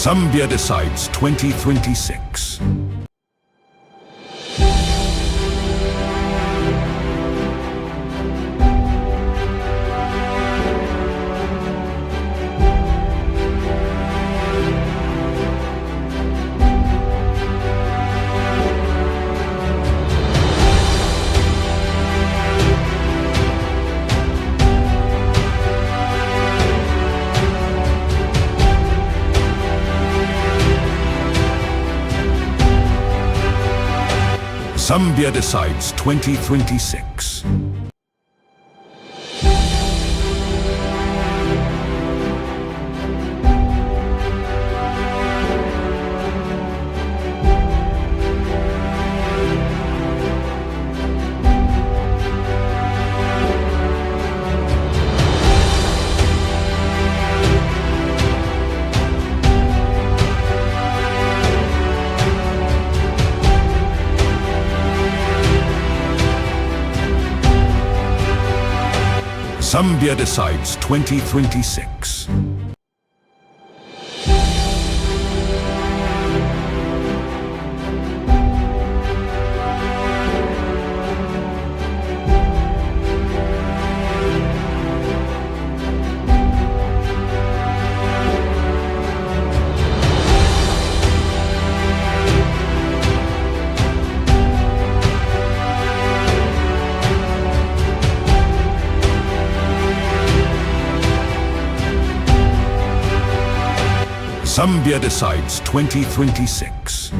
Zambia decides 2026. Zambia decides 2026. Zambia decides 2026. Zambia decides 2026.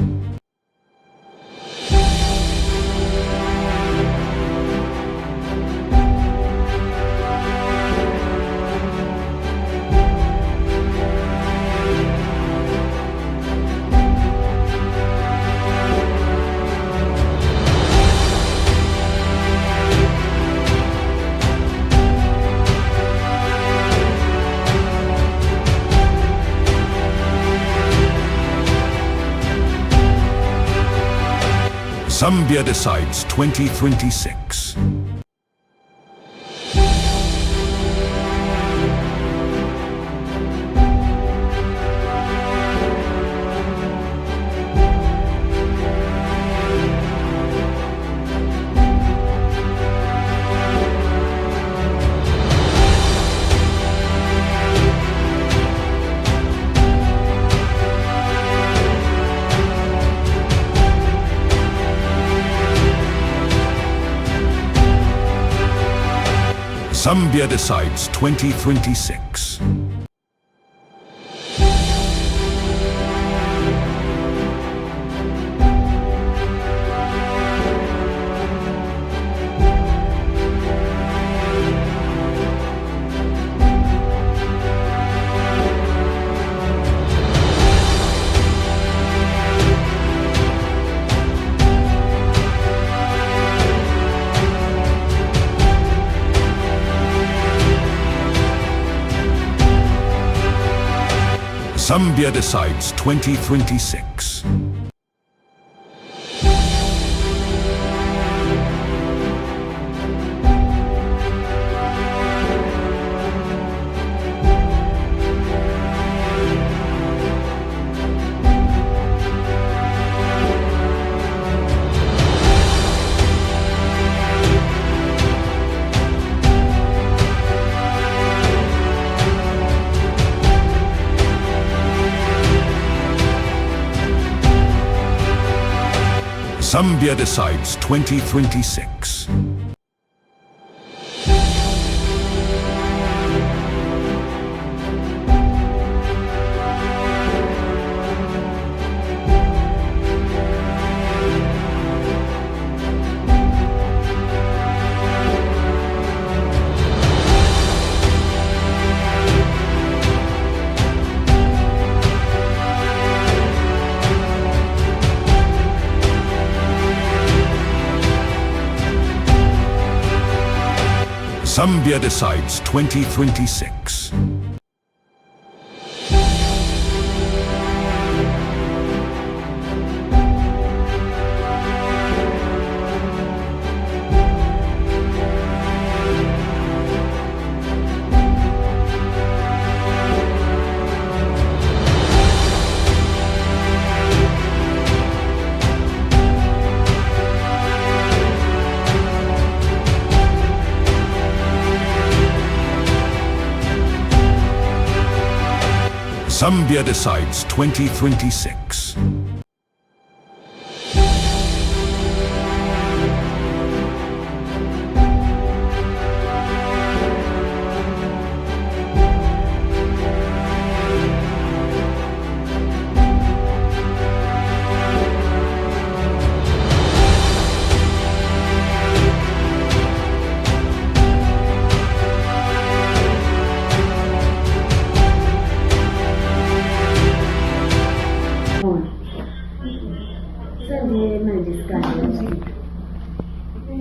Zambia decides 2026. Zambia decides 2026. Zambia decides 2026. Zambia decides 2026. Zambia decides 2026. Zambia Decides 2026.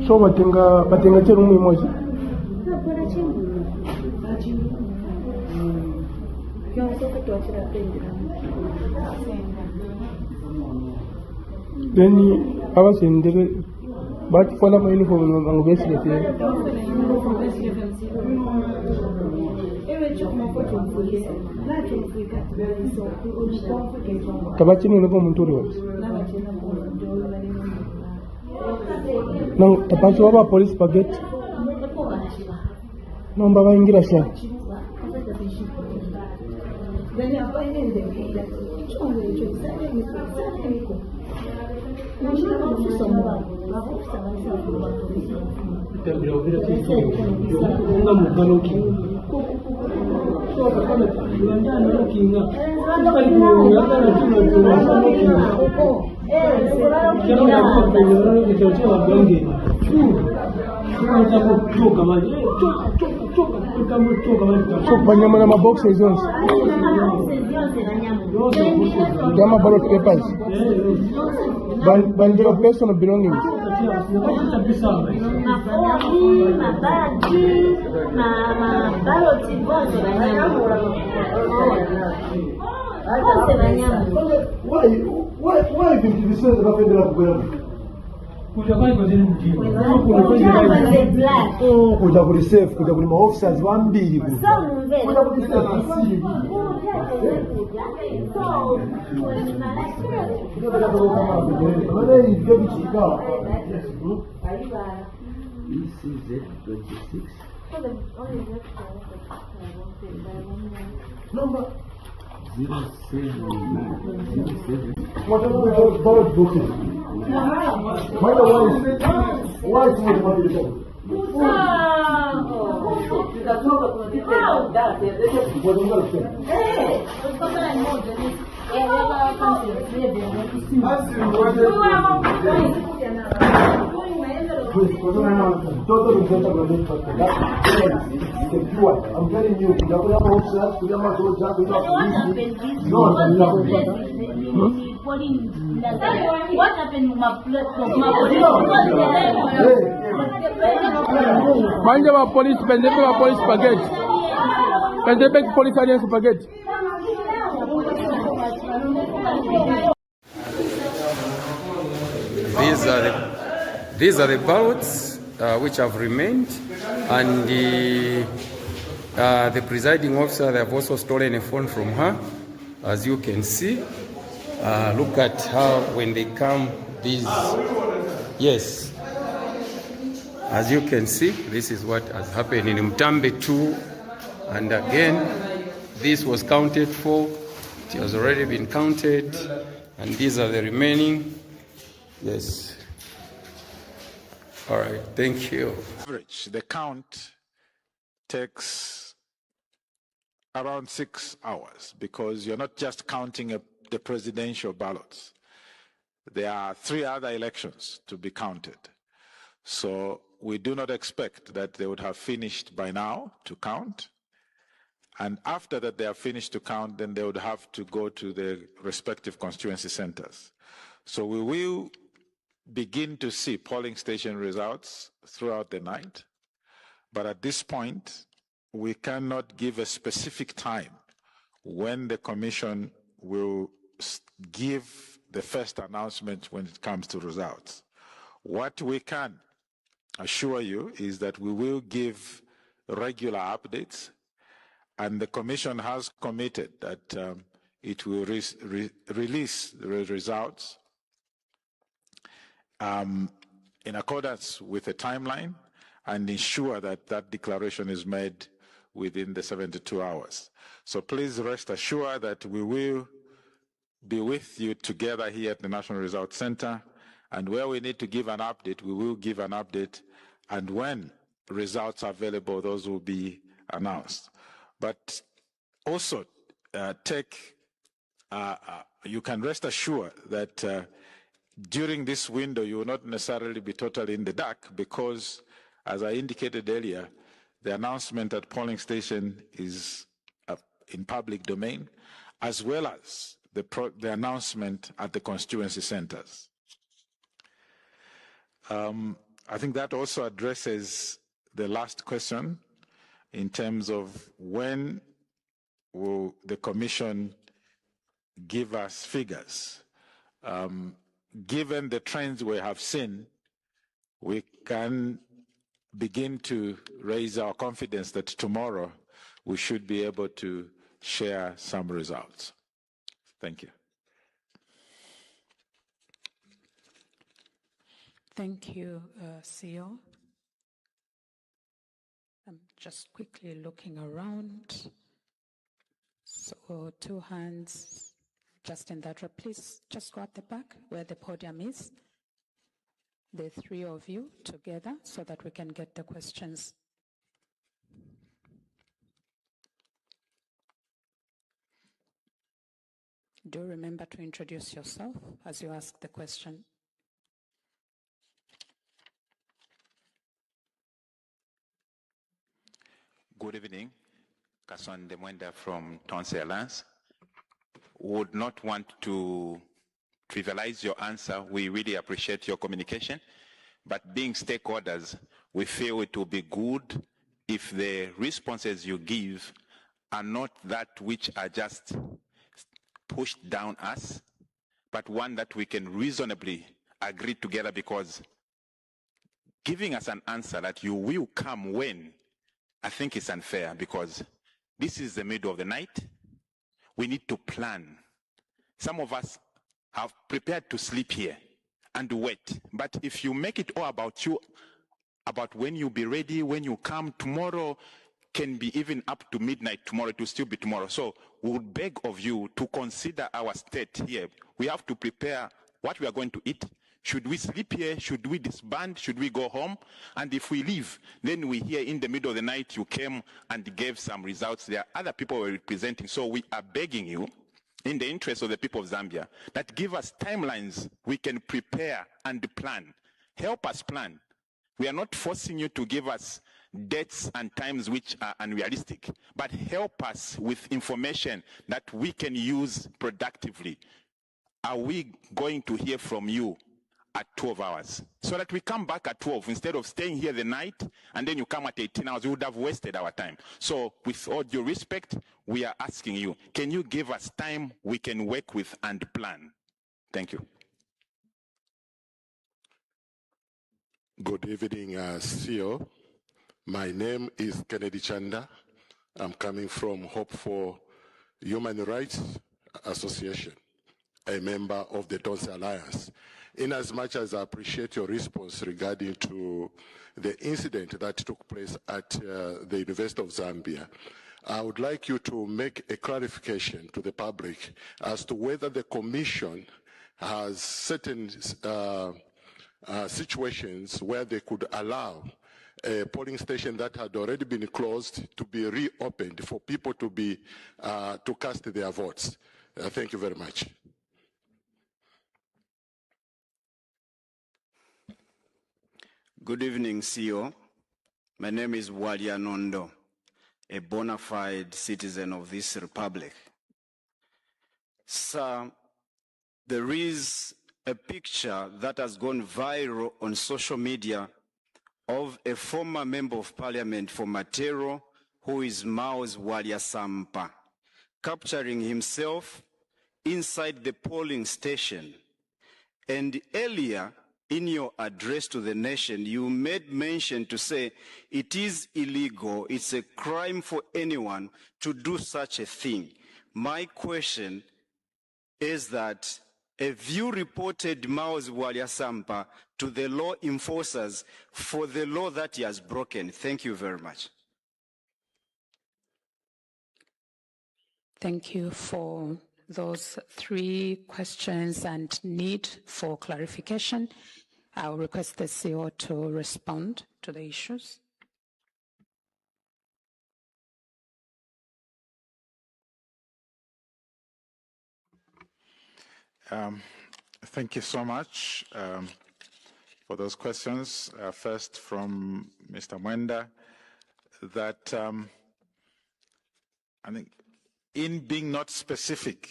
So batenga chero mwe moja. Then abasendere batwala ama uniform ngo besigete. Tabachini ngo muntu uri wose. Nang tapacho waba police paget. Nomba baingira sha. Banyamana maboxes yonse. Dama ballot papers. Banjira personal belongings. Why did you say that federal government? Kuja kuri safe, kuja kuri officers wambiri kuja kuri number 07907. What about ballot booking? Why is it not I'm telling you, what happened to my police spaghetti. Police alliance spaghetti. These are the ballots which have remained, and the presiding officer, they have also stolen a phone from her, as you can see. Look at how when they come, these, yes, as you can see, this is what has happened in Mtambe 2, and again, this was counted for, it has already been counted, and these are the remaining, yes. All right, thank you. Average, the count takes around 6 hours because you're not just counting the presidential ballots. There are 3 other elections to be counted. So we do not expect that they would have finished by now to count. And after that they are finished to count, then they would have to go to their respective constituency centers. So we will begin to see polling station results throughout the night. But at this point, we cannot give a specific time when the commission will give the first announcement when it comes to results. What we can assure you is that we will give regular updates, and the commission has committed that it will release the results in accordance with a timeline and ensure that that declaration is made within the 72 hours. So please rest assured that we will be with you together here at the National Results Center, and where we need to give an update, we will give an update, and when results are available, those will be announced. But also, you can rest assured that during this window, you will not necessarily be totally in the dark, because, as I indicated earlier, the announcement at polling station is in public domain, as well as the announcement at the constituency centers. I think that also addresses the last question in terms of when will the Commission give us figures. Given the trends we have seen, we can begin to raise our confidence that tomorrow we should be able to share some results. Thank you. Thank you, CEO. I'm just quickly looking around. So 2 hands just in that row. Please just go at the back where the podium is. The 3 of you together so that we can get the questions. Do remember to introduce yourself as you ask the question. Good evening. Kasonde Mwenda from Tonse Alliance. Would not want to trivialize your answer. We really appreciate your communication. But being stakeholders, we feel it will be good if the responses you give are not that which are just pushed down us, but one that we can reasonably agree together, because giving us an answer that you will come when, I think it's unfair, because this is the middle of the night. We need to plan. Some of us have prepared to sleep here and wait. But if you make it all about you, about when you'll be ready, when you come, tomorrow can be even up to midnight tomorrow, it will still be tomorrow. So we would beg of you to consider our state here. We have to prepare what we are going to eat. Should we sleep here? Should we disband? Should we go home? And if we leave, then we hear in the middle of the night you came and gave some results. There are other people we're representing. So we are begging you, in the interest of the people of Zambia, that give us timelines we can prepare and plan. Help us plan. We are not forcing you to give us dates and times which are unrealistic, but help us with information that we can use productively. Are we going to hear from you at 12 hours? So that we come back at 12 instead of staying here the night and then you come at 18 hours, we would have wasted our time. So with all due respect, we are asking you, can you give us time we can work with and plan? Thank you. Good evening, CEO. My name is Kennedy Chanda. I'm coming from Hope for Human Rights Association, a member of the Tonse Alliance. In as much as I appreciate your response regarding to the incident that took place at the University of Zambia, I would like you to make a clarification to the public as to whether the Commission has certain situations where they could allow a polling station that had already been closed to be reopened for people to be to cast their votes. Thank you very much. Good evening, CEO. My name is Walia Nondo, a bona fide citizen of this republic. Sir, there is a picture that has gone viral on social media of a former member of parliament for Matero, who is Maus Walia Sampa, capturing himself inside the polling station. And earlier, in your address to the nation, you made mention to say it is illegal, it's a crime for anyone to do such a thing. My question is that, have you reported Maus Walia Sampa to the law enforcers for the law that he has broken? Thank you very much. Thank you for those 3 questions and need for clarification. I'll request the CEO to respond to the issues. Thank you so much for those questions. First from Mr. Mwenda, that I think in being not specific,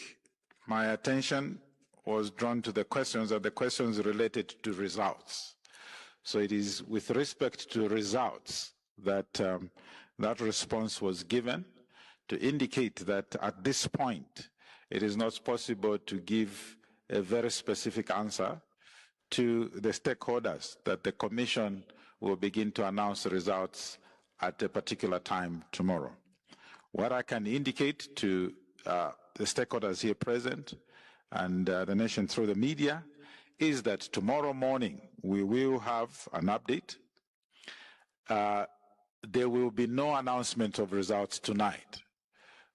my attention was drawn to the questions, and the questions related to results. So it is with respect to results that that response was given to indicate that at this point, it is not possible to give a very specific answer to the stakeholders that the Commission will begin to announce the results at a particular time tomorrow. What I can indicate to the stakeholders here present and the nation through the media is that tomorrow morning we will have an update. There will be no announcement of results tonight.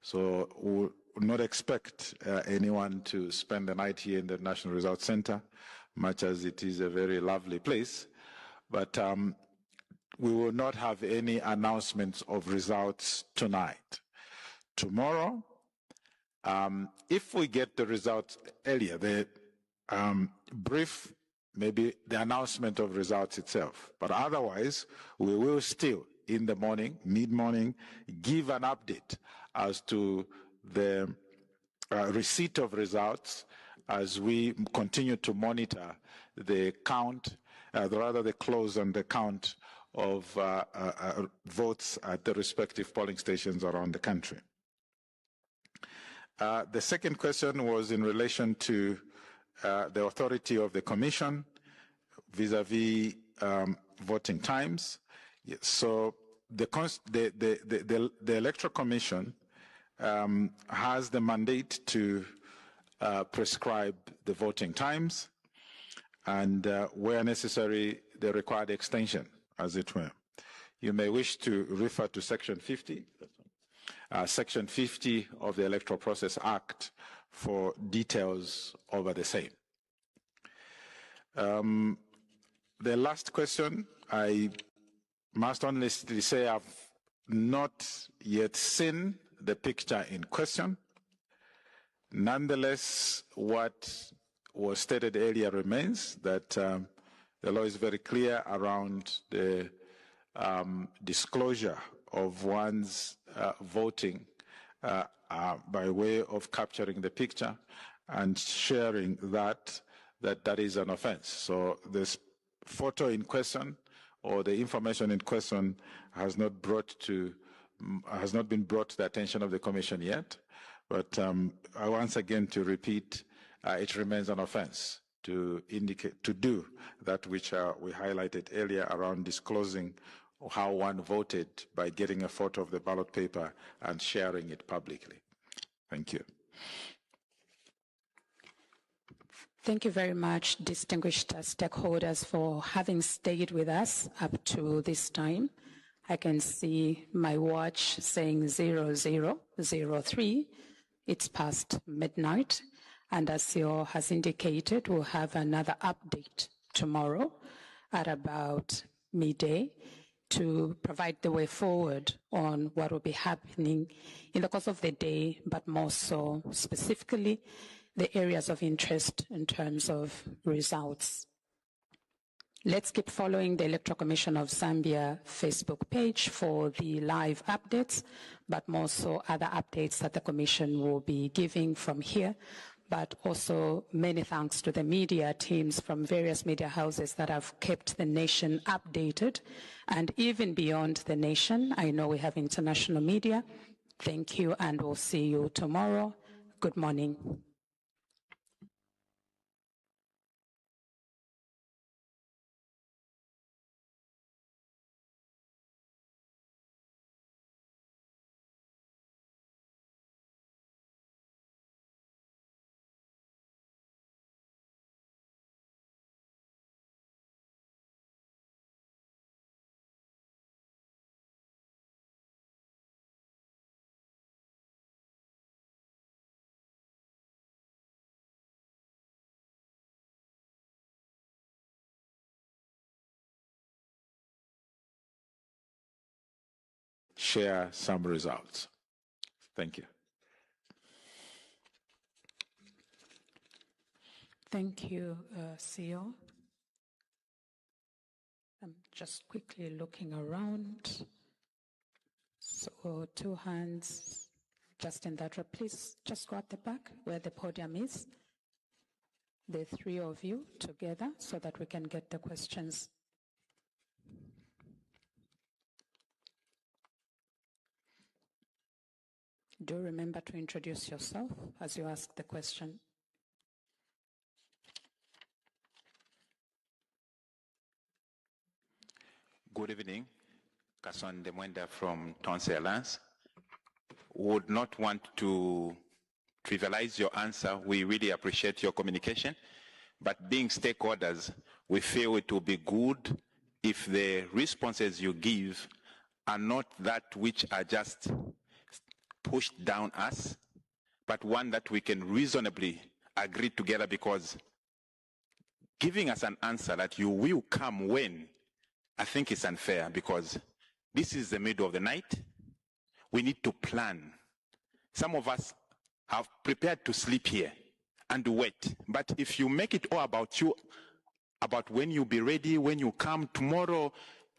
So we'll not expect anyone to spend the night here in the National Results Center, much as it is a very lovely place. But we will not have any announcements of results tonight. Tomorrow, if we get the results earlier, the brief, maybe the announcement of results itself. But otherwise, we will still, in the morning, mid-morning, give an update as to the receipt of results as we continue to monitor the count, rather the close and the count of votes at the respective polling stations around the country. The second question was in relation to the authority of the Commission vis-a-vis voting times. So the Electoral Commission has the mandate to prescribe the voting times, and where necessary, the required extension, as it were. You may wish to refer to Section 50. Section 50 of the Electoral Process Act for details over the same. The last question, I must honestly say I've not yet seen the picture in question. Nonetheless, what was stated earlier remains, that the law is very clear around the disclosure of one's voting by way of capturing the picture and sharing that is an offense. So this photo in question or the information in question has not been brought to the attention of the Commission yet. But I once again to repeat, it remains an offense to do that which we highlighted earlier around disclosing how one voted by getting a photo of the ballot paper and sharing it publicly. Thank you. Thank you very much, distinguished stakeholders, for having stayed with us up to this time. I can see my watch saying 0003. It's past midnight. And as CEO has indicated, we'll have another update tomorrow at about midday to provide the way forward on what will be happening in the course of the day, but more so specifically the areas of interest in terms of results. Let's keep following the Electoral Commission of Zambia Facebook page for the live updates, but more so other updates that the Commission will be giving from here. But also many thanks to the media teams from various media houses that have kept the nation updated. And even beyond the nation, I know we have international media. Thank you, and we'll see you tomorrow. Good morning. share some results. Thank you. Thank you, CEO. I'm just quickly looking around. So 2 hands just in that row. Please just go at the back where the podium is. The 3 of you together so that we can get the questions. Do remember to introduce yourself as you ask the question. Good evening. Kasonde Mwenda from Tonse Alliance. Would not want to trivialize your answer. We really appreciate your communication. But being stakeholders, we feel it will be good if the responses you give are not that which are just pushed down us, but one that we can reasonably agree together, because giving us an answer that you will come when, I think it's unfair, because this is the middle of the night. We need to plan. Some of us have prepared to sleep here and wait. But if you make it all about you, about when you'll be ready, when you come, tomorrow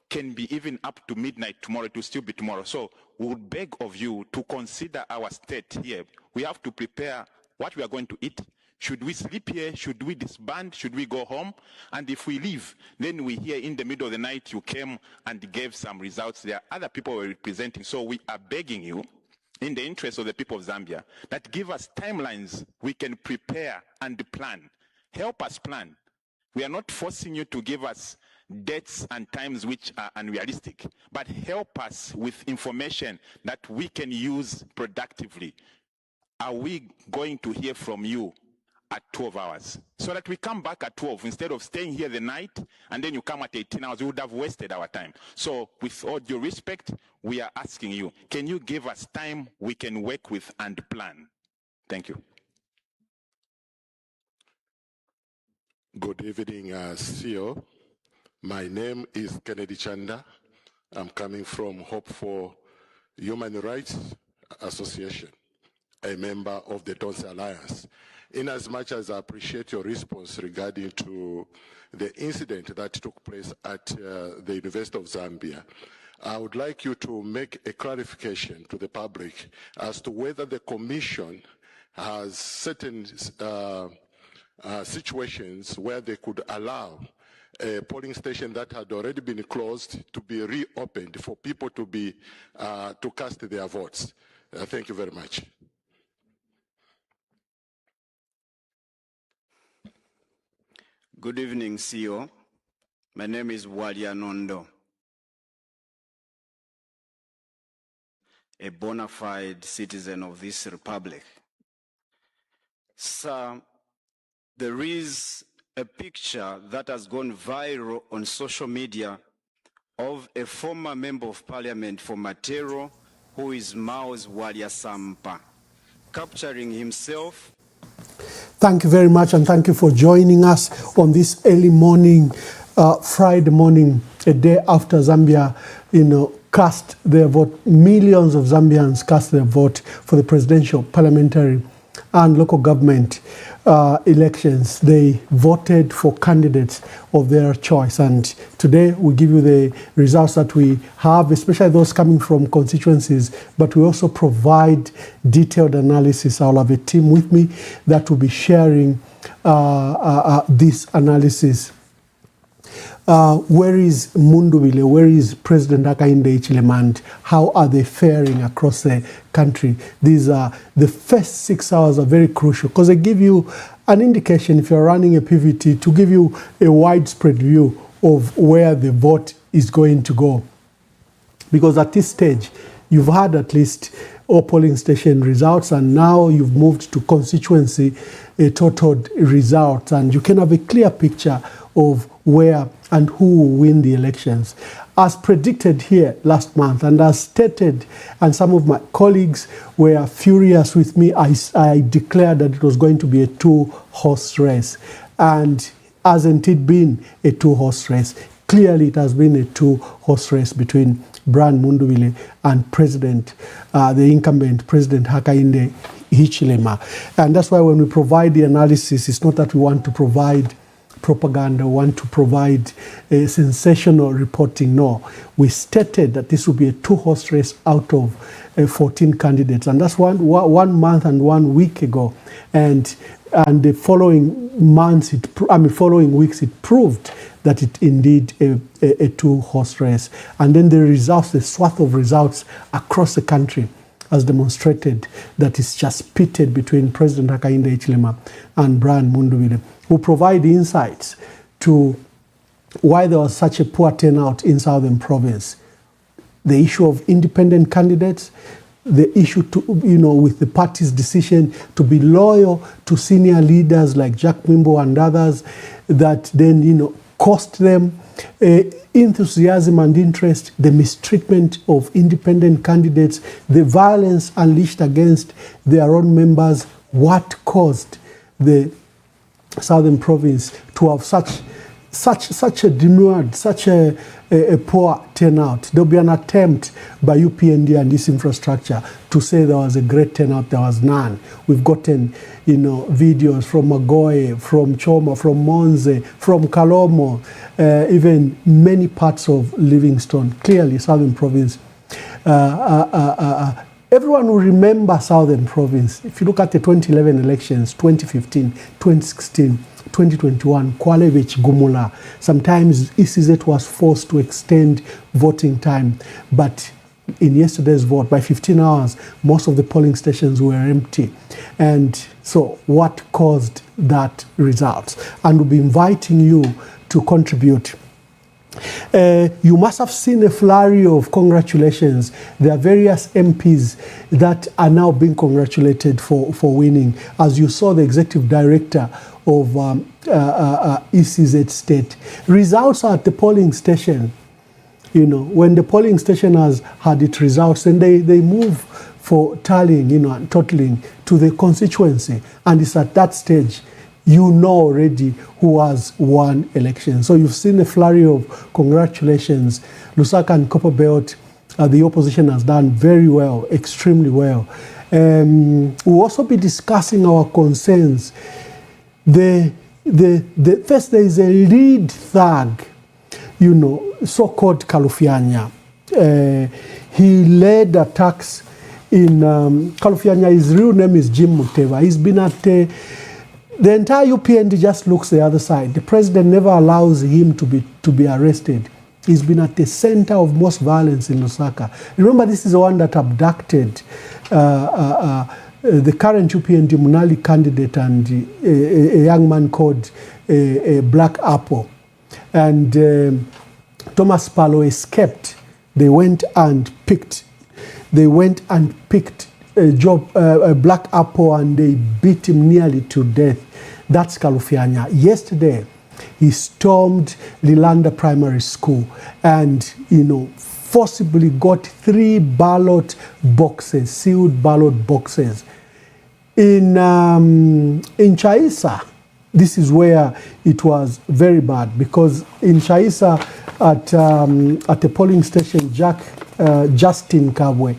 can be even up to midnight tomorrow, to still be tomorrow. So we would beg of you to consider our state here. We have to prepare what we are going to eat. Should we sleep here? Should we disband? Should we go home? And if we leave, then we hear in the middle of the night you came and gave some results. There are other people we're representing. So we are begging you, in the interest of the people of Zambia, that give us timelines we can prepare and plan. Help us plan. We are not forcing you to give us dates and times which are unrealistic, but help us with information that we can use productively. Are we going to hear from you at 12 hours? So that we come back at 12 instead of staying here the night and then you come at 18 hours, we would have wasted our time. So with all due respect, we are asking you, can you give us time we can work with and plan? Thank you. Good evening, CEO. My name is Kennedy Chanda. I'm coming from Hope for Human Rights Association, a member of the Tonse Alliance. In as much as I appreciate your response regarding to the incident that took place at the University of Zambia, I would like you to make a clarification to the public as to whether the Commission has certain situations where they could allow a polling station that had already been closed to be reopened for people to be to cast their votes. Thank you very much. Good evening, CEO. My name is Walia Nondo, a bona fide citizen of this republic. Sir, there is a picture that has gone viral on social media of a former member of parliament for Matero, who is Maus Walia Sampa, capturing himself. Thank you very much, and thank you for joining us on this early morning, Friday morning, a day after Zambia, cast their vote. Millions of Zambians cast their vote for the presidential, parliamentary, and local government elections. They voted for candidates of their choice, and today we give you the results that we have, especially those coming from constituencies, but we also provide detailed analysis. I'll have a team with me that will be sharing this analysis. Where is Mundubile? Where is President Hakainde Hichilema? And how are they faring across the country? These are the first 6 hours are very crucial because they give you an indication, if you're running a PVT, to give you a widespread view of where the vote is going to go. Because at this stage, you've had at least all polling station results, and now you've moved to constituency total results, and you can have a clear picture of where and who will win the elections. As predicted here last month, and as stated, and some of my colleagues were furious with me, I declared that it was going to be a two-horse race. And hasn't it been a two-horse race? clearly it has been a two-horse race between Brian Mundubile and the incumbent President Hakainde Hichilema. And that's why when we provide the analysis, it's not that we want to provide propaganda, want to provide sensational reporting. No, we stated that this will be a two-horse race out of 14 candidates, and that's one month and 1 week ago, and the following months, following weeks, it proved that it indeed a two-horse race, and then the results, the swath of results across the country, has demonstrated that it's just pitted between President Hakainde Hichilema and Brian Mundubile, who provide insights to why there was such a poor turnout in Southern Province. The issue of independent candidates, the issue with the party's decision to be loyal to senior leaders like Jack Mwimbo and others, that then cost them enthusiasm and interest, the mistreatment of independent candidates, the violence unleashed against their own members. What caused the Southern Province to have such a demurred, such a poor turnout? There'll be an attempt by UPND and this infrastructure to say there was a great turnout. There was none. We've gotten, videos from Magoe, from Choma, from Monze, from Kalomo, even many parts of Livingstone. Clearly, Southern Province. Everyone will remember Southern Province. If you look at the 2011 elections, 2015, 2016, 2021, Kwalevich Gumula. Sometimes ECZ was forced to extend voting time, but in yesterday's vote, by 15 hours, most of the polling stations were empty. And so what caused that result? And we'll be inviting you to contribute. You must have seen a flurry of congratulations. There are various MPs that are now being congratulated for winning. As you saw, the executive director of ECZ State. Results are at the polling station. When the polling station has had its results, and they move for tallying, and totaling to the constituency. And it's at that stage already who has won election. So you've seen a flurry of congratulations. Lusaka and Copperbelt, the opposition has done very well, extremely well. We'll also be discussing our concerns. First, there is a lead thug, so-called Kalufianya. He led attacks in Kalufianya. His real name is Jim Muteva. He's been at the entire UPND just looks the other side. The president never allows him to be arrested. He's been at the center of most violence in Lusaka. Remember, this is the one that abducted the current UPND Munali candidate and a young man called Black Apple. And Thomas Palo escaped. They went and picked a Black Apple and they beat him nearly to death. That's Kalufianya. Yesterday, he stormed Lilanda Primary School and, forcibly got 3 ballot boxes, sealed ballot boxes. In Chaisa, this is where it was very bad, because in Chaisa at the polling station, Justin Kabwe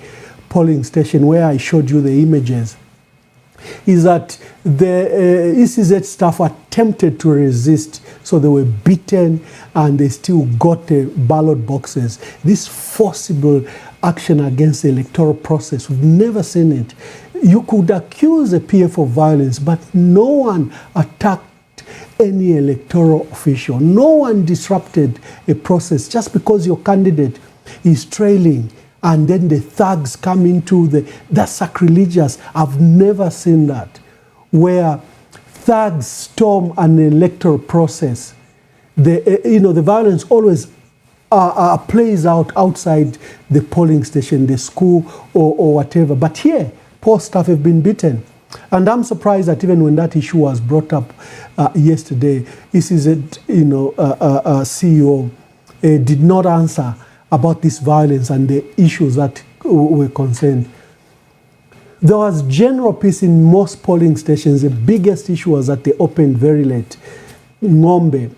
polling station, where I showed you the images, is that the ECZ staff attempted to resist, so they were beaten and they still got the ballot boxes. This forcible action against the electoral process, we've never seen it. You could accuse a PF of violence, but no one attacked any electoral official. No one disrupted a process just because your candidate is trailing. And then the thugs come into that's sacrilegious. I've never seen that, where thugs storm an electoral process. The violence always plays out outside the polling station, the school, or whatever. But here, poor staff have been beaten. And I'm surprised that even when that issue was brought up yesterday, ECZ, CEO did not answer about this violence and the issues that were concerned. There was general peace in most polling stations. The biggest issue was that they opened very late. Ngombe,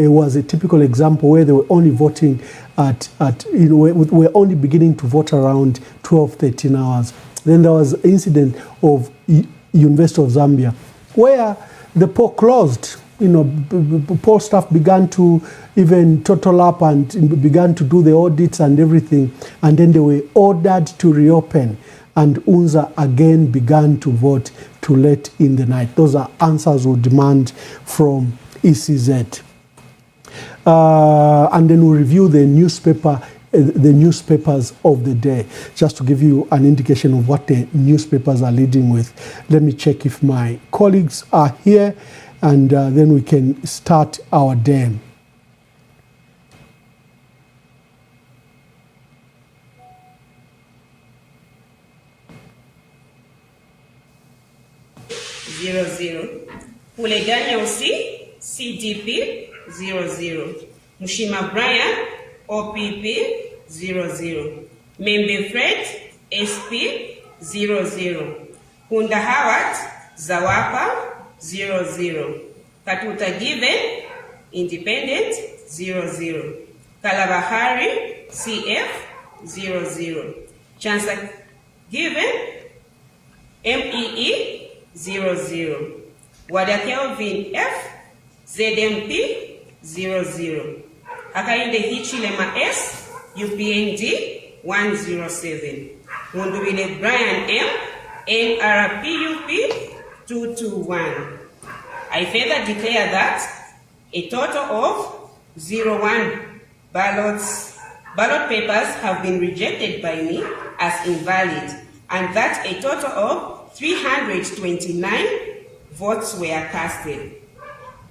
was a typical example where they were only voting were only beginning to vote around 12, 13 hours. Then there was an incident of University of Zambia where the poll closed. Poll staff began to even total up and began to do the audits and everything, and then they were ordered to reopen, and UNZA again began to vote too late in the night. Those are answers we demand from ECZ. And then we review the newspapers of the day, just to give you an indication of what the newspapers are leading with. Let me check if my colleagues are here, and then we can start our day. Pule Daniel C, CDP 00. Mushima Brian, OPP 00. Membe Fred, SP 00. Hunda Howard, Zawapa 00. Katuta Given, Independent 00. Kalabahari, CF 00. Chancellor Given, MEE 00. Wada Kelvin F, ZMP 00. Akainde Hichilema S, UPND 107. Mundubile Brian M, NRPUP 221. I further declare that a total of 01 ballot papers have been rejected by me as invalid, and that a total of 329 votes were casted.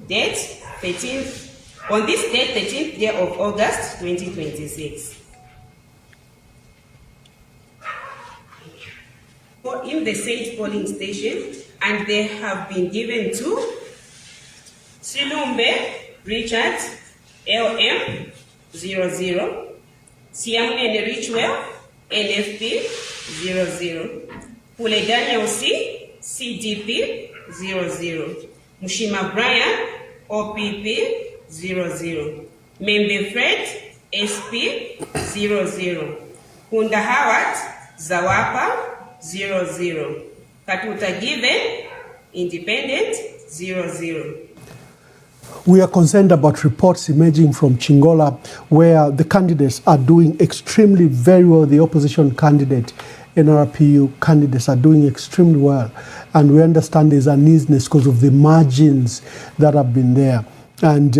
Date 13th, on this date, 13th day of August 2026. In the said polling station, and they have been given to Silumbe Richard LM 00, Siamene Richwell NFP 00, Pule Daniel C CDP 00, Mushima Brian OPP 00, Membe Fred SP 00, Hunda Howard Zawapa 00, Katuta Given Independent 00. We are concerned about reports emerging from Chingola where the candidates are doing extremely very well. The opposition candidate, NRPU candidates are doing extremely well. And we understand there's uneasiness because of the margins that have been there. And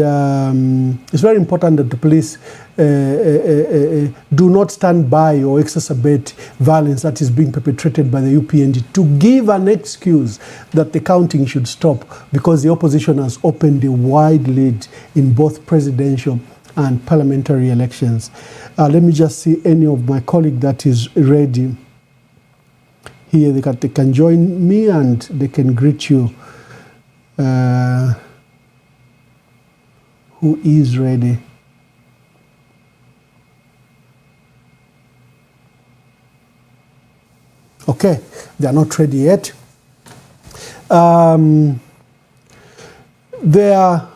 it's very important that the police do not stand by or exacerbate violence that is being perpetrated by the UPND to give an excuse that the counting should stop because the opposition has opened a wide lead in both presidential and parliamentary elections. Let me just see any of my colleagues that is ready here. They can join me and they can greet you. Who is ready? Okay, they are not ready yet. There are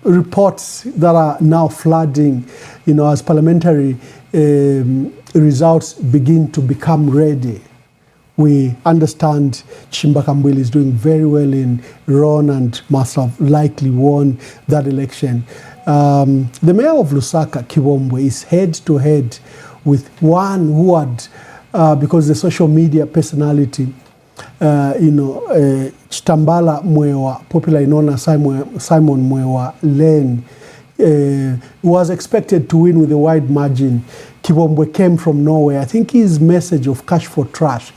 reports that are now flooding, as parliamentary results begin to become ready. We understand Chimbakambwili is doing very well in Ron and must have likely won that election. The mayor of Lusaka, Kibombwe, is head-to-head with one who had, because the social media personality, Chitambala Mwewa, popularly known as Simon Mwewa Lane, was expected to win with a wide margin. Kibombwe came from nowhere. I think his message of cash for trash,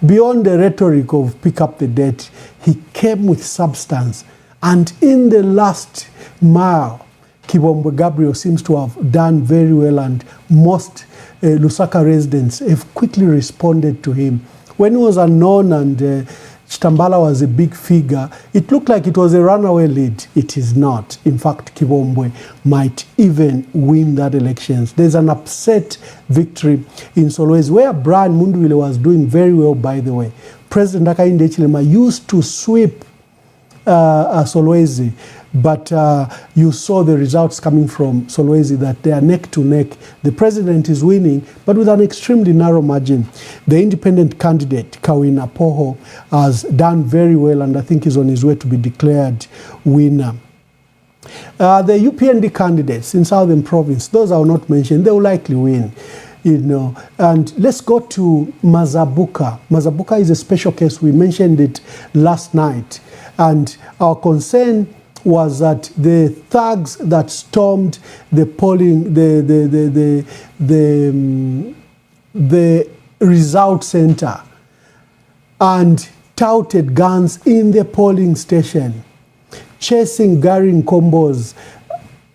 beyond the rhetoric of pick up the debt, he came with substance. And in the last mile, Kibombwe Gabriel seems to have done very well, and most Lusaka residents have quickly responded to him. When he was unknown and Chitambala was a big figure, it looked like it was a runaway lead. It is not. In fact, Kibombwe might even win that election. There's an upset victory in Solwezi, where Brian Mundubile was doing very well, by the way. President Hakainde Hichilema used to sweep Solwezi, but you saw the results coming from Solwezi that they are neck to neck. The president is winning, but with an extremely narrow margin. The independent candidate, Kawina Poho, has done very well, and I think is on his way to be declared winner. The UPND candidates in Southern Province, those I will not mention, they will likely win. You know, and let's go to Mazabuka. Mazabuka is a special case. We mentioned it last night, and our concern was that the thugs that stormed the polling, the result center, and touted guns in the polling station, chasing Gary Nkombo's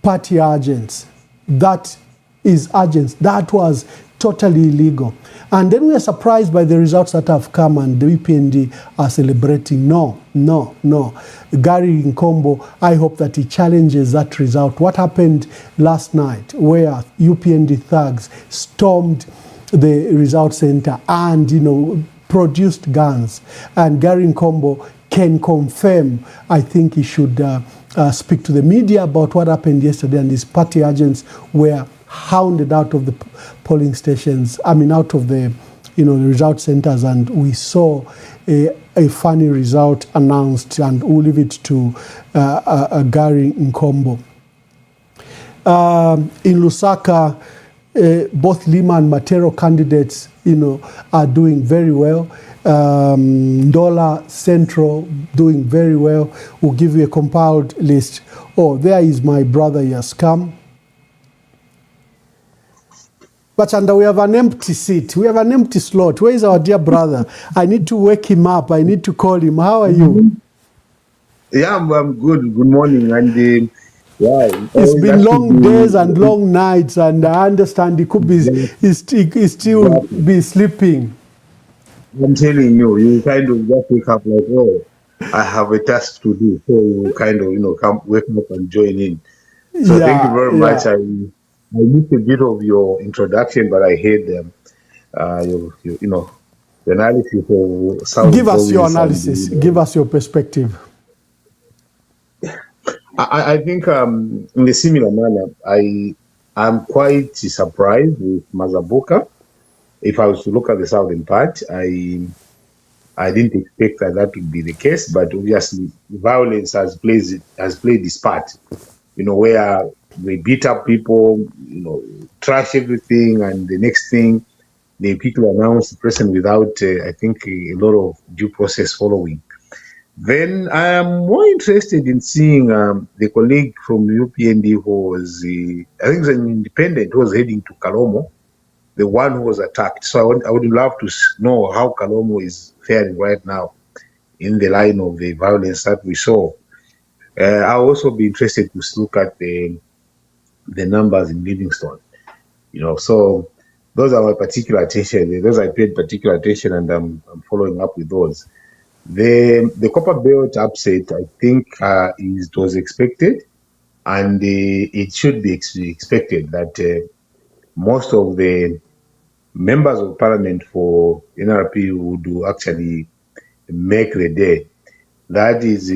party agents. That is agents. That was totally illegal. And then we are surprised by the results that have come, and the UPND are celebrating. No. Gary Nkombo, I hope that he challenges that result. What happened last night where UPND thugs stormed the result center and, you know, produced guns, and Gary Nkombo can confirm, I think he should speak to the media about what happened yesterday, and his party agents were hounded out of the polling stations, out of the, the result centers, and we saw a funny result announced, and we'll leave it to Gary Nkombo. In Lusaka, both Lima and Matero candidates, are doing very well. Ndola Central doing very well. We'll give you a compiled list. Oh, there is my brother Yaskam. But under we have an empty seat. We have an empty slot. Where is our dear brother? I need to wake him up. I need to call him. How are you? Yeah, I'm good. Good morning. And it's been long days and long nights, and I understand he could be still be sleeping. I'm telling you, you kind of just wake up like, oh, I have a task to do. So you kind of, come wake up and join in. So thank you very much. I missed a bit of your introduction, but I heard the analysis of South. Give us your analysis. Give us your perspective. I think in a similar manner, I'm quite surprised with Mazabuka. If I was to look at the southern part, I didn't expect that would be the case, but obviously violence has played this part, where they beat up people, trash everything, and the next thing, the people announce the person without, I think, a lot of due process following. Then I am more interested in seeing the colleague from UPND who was, I think, an independent who was heading to Kalomo, the one who was attacked. So I would love to know how Kalomo is faring right now in the line of the violence that we saw. I'll also be interested to look at the numbers in Livingstone. So those are my particular attention. Those I paid particular attention, and I'm following up with those. The Copper Belt upset, I think, it was expected, and it should be expected that most of the members of parliament for NRP would actually make the day. That is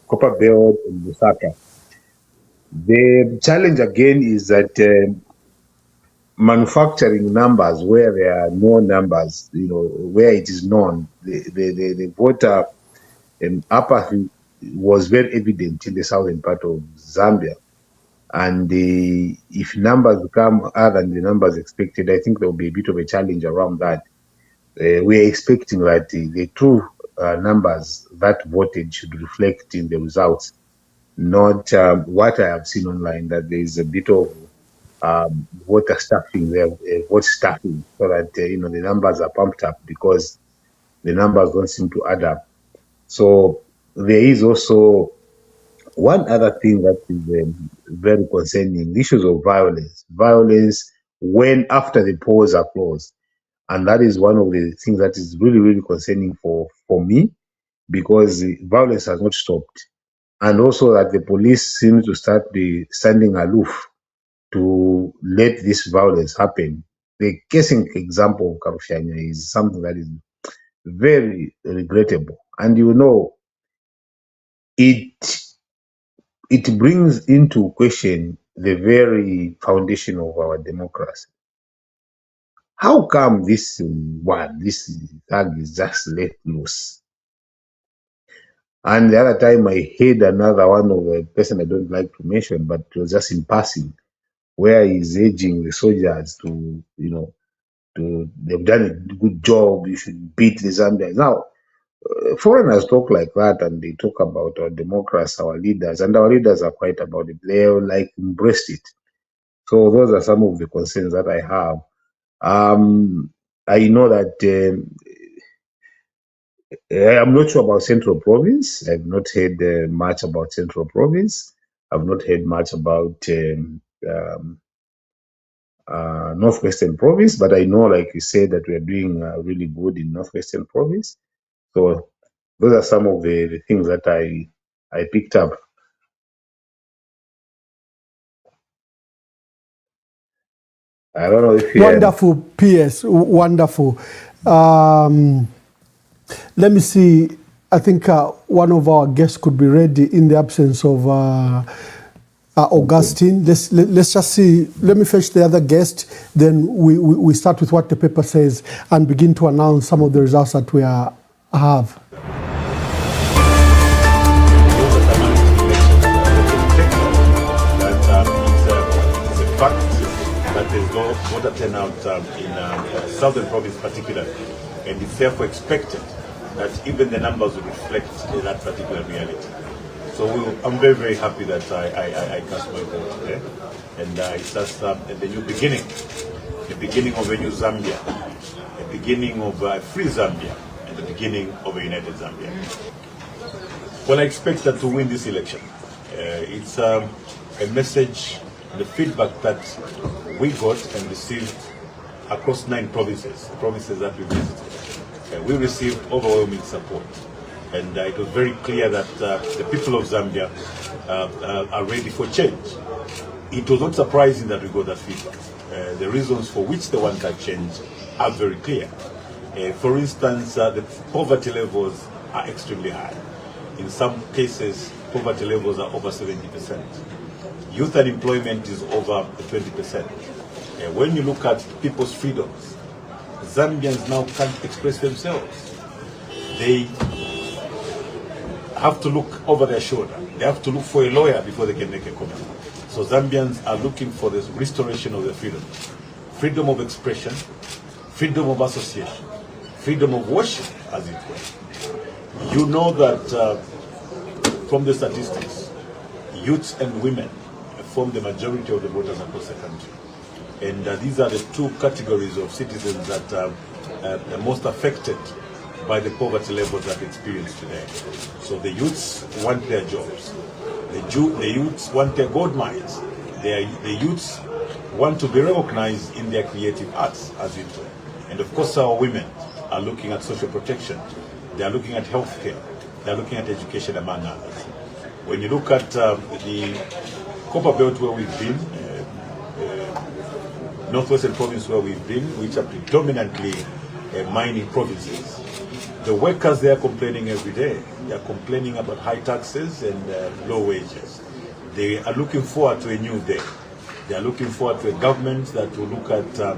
Copper Belt and Lusaka. The challenge again is that manufacturing numbers where there are no numbers, where it is known, the voter apathy was very evident in the southern part of Zambia. And if numbers become other than the numbers expected, I think there will be a bit of a challenge around that. We are expecting that the true numbers that voted should reflect in the results, not what I have seen online, that there is a bit of voter staffing there, vote staffing, so that the numbers are pumped up because the numbers don't seem to add up. So there is also one other thing that is very concerning: issues of violence when after the polls are closed, and that is one of the things that is really, really concerning for me, because the violence has not stopped, and also that the police seem to start standing aloof to let this violence happen. The casing example of Karushanya is something that is very regrettable. And it brings into question the very foundation of our democracy. How come this thug is just let loose? And the other time I heard another one of a person I don't like to mention, but it was just in passing, where he's urging the soldiers to, they've done a good job, you should beat the Zambians. Now, foreigners talk like that and they talk about our democracy, our leaders, and our leaders are quite about it. They like embraced it. So those are some of the concerns that I have. I know that I'm not sure about Central Province. I've not heard much about Central Province. I've not heard much about Northwestern Province, but I know, like you said, that we are doing really good in Northwestern Province. So those are some of the things that I picked up. I don't know if you wonderful PS, wonderful. Let me see. I think one of our guests could be ready in the absence of Augustine. Let's just see. Let me fetch the other guest. Then we start with what the paper says and begin to announce some of the results that we have. There's low voter turnout in Southern Province particularly, and it's therefore expected that even the numbers will reflect that particular reality. So I'm very, very happy that I cast my vote there, and it's just the new beginning, the beginning of a new Zambia, the beginning of a free Zambia, and the beginning of a united Zambia. Well, I expect that to win this election. It's a message, the feedback that we got and received across 9 provinces that we visited. We received overwhelming support, and it was very clear that the people of Zambia are ready for change. It was not surprising that we got that feedback. The reasons for which they want that change are very clear. For instance, the poverty levels are extremely high. In some cases, poverty levels are over 70%. Youth unemployment is over 20%. When you look at people's freedoms, Zambians now can't express themselves. They have to look over their shoulder. They have to look for a lawyer before they can make a comment. So Zambians are looking for the restoration of their freedom. Freedom of expression, freedom of association, freedom of worship, as it were. You know that from the statistics, youths and women form the majority of the voters across the country. And these are the 2 categories of citizens that are most affected by the poverty levels that we experience today. So the youths want their jobs. The youths want their gold mines. The youths want to be recognized in their creative arts, as it were. And of course, our women are looking at social protection. They are looking at healthcare. They are looking at education, among others. When you look at the Copper Belt where we've been, Northwestern Province where we've been, which are predominantly mining provinces, the workers there are complaining every day. They are complaining about high taxes and low wages. They are looking forward to a new day. They are looking forward to a government that will look at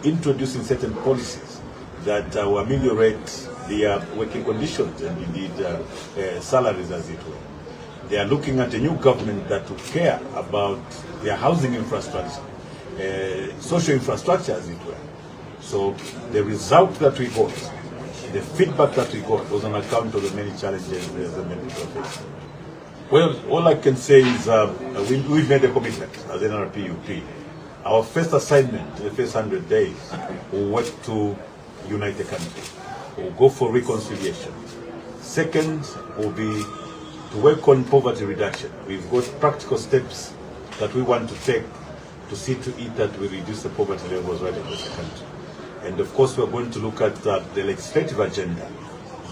introducing certain policies that will ameliorate their working conditions and indeed salaries, as it were. They are looking at a new government that will care about their housing infrastructure, social infrastructure, as it were. So the result that we got, the feedback that we got, was on account of the many challenges the many people face. Well, all I can say is we've made a commitment as NRPUP. Our first assignment, the first 100 days, will work to unite the country. We'll go for reconciliation. Second will be to work on poverty reduction. We've got practical steps that we want to take to see to it that we reduce the poverty levels right across the country. And of course, we're going to look at the legislative agenda.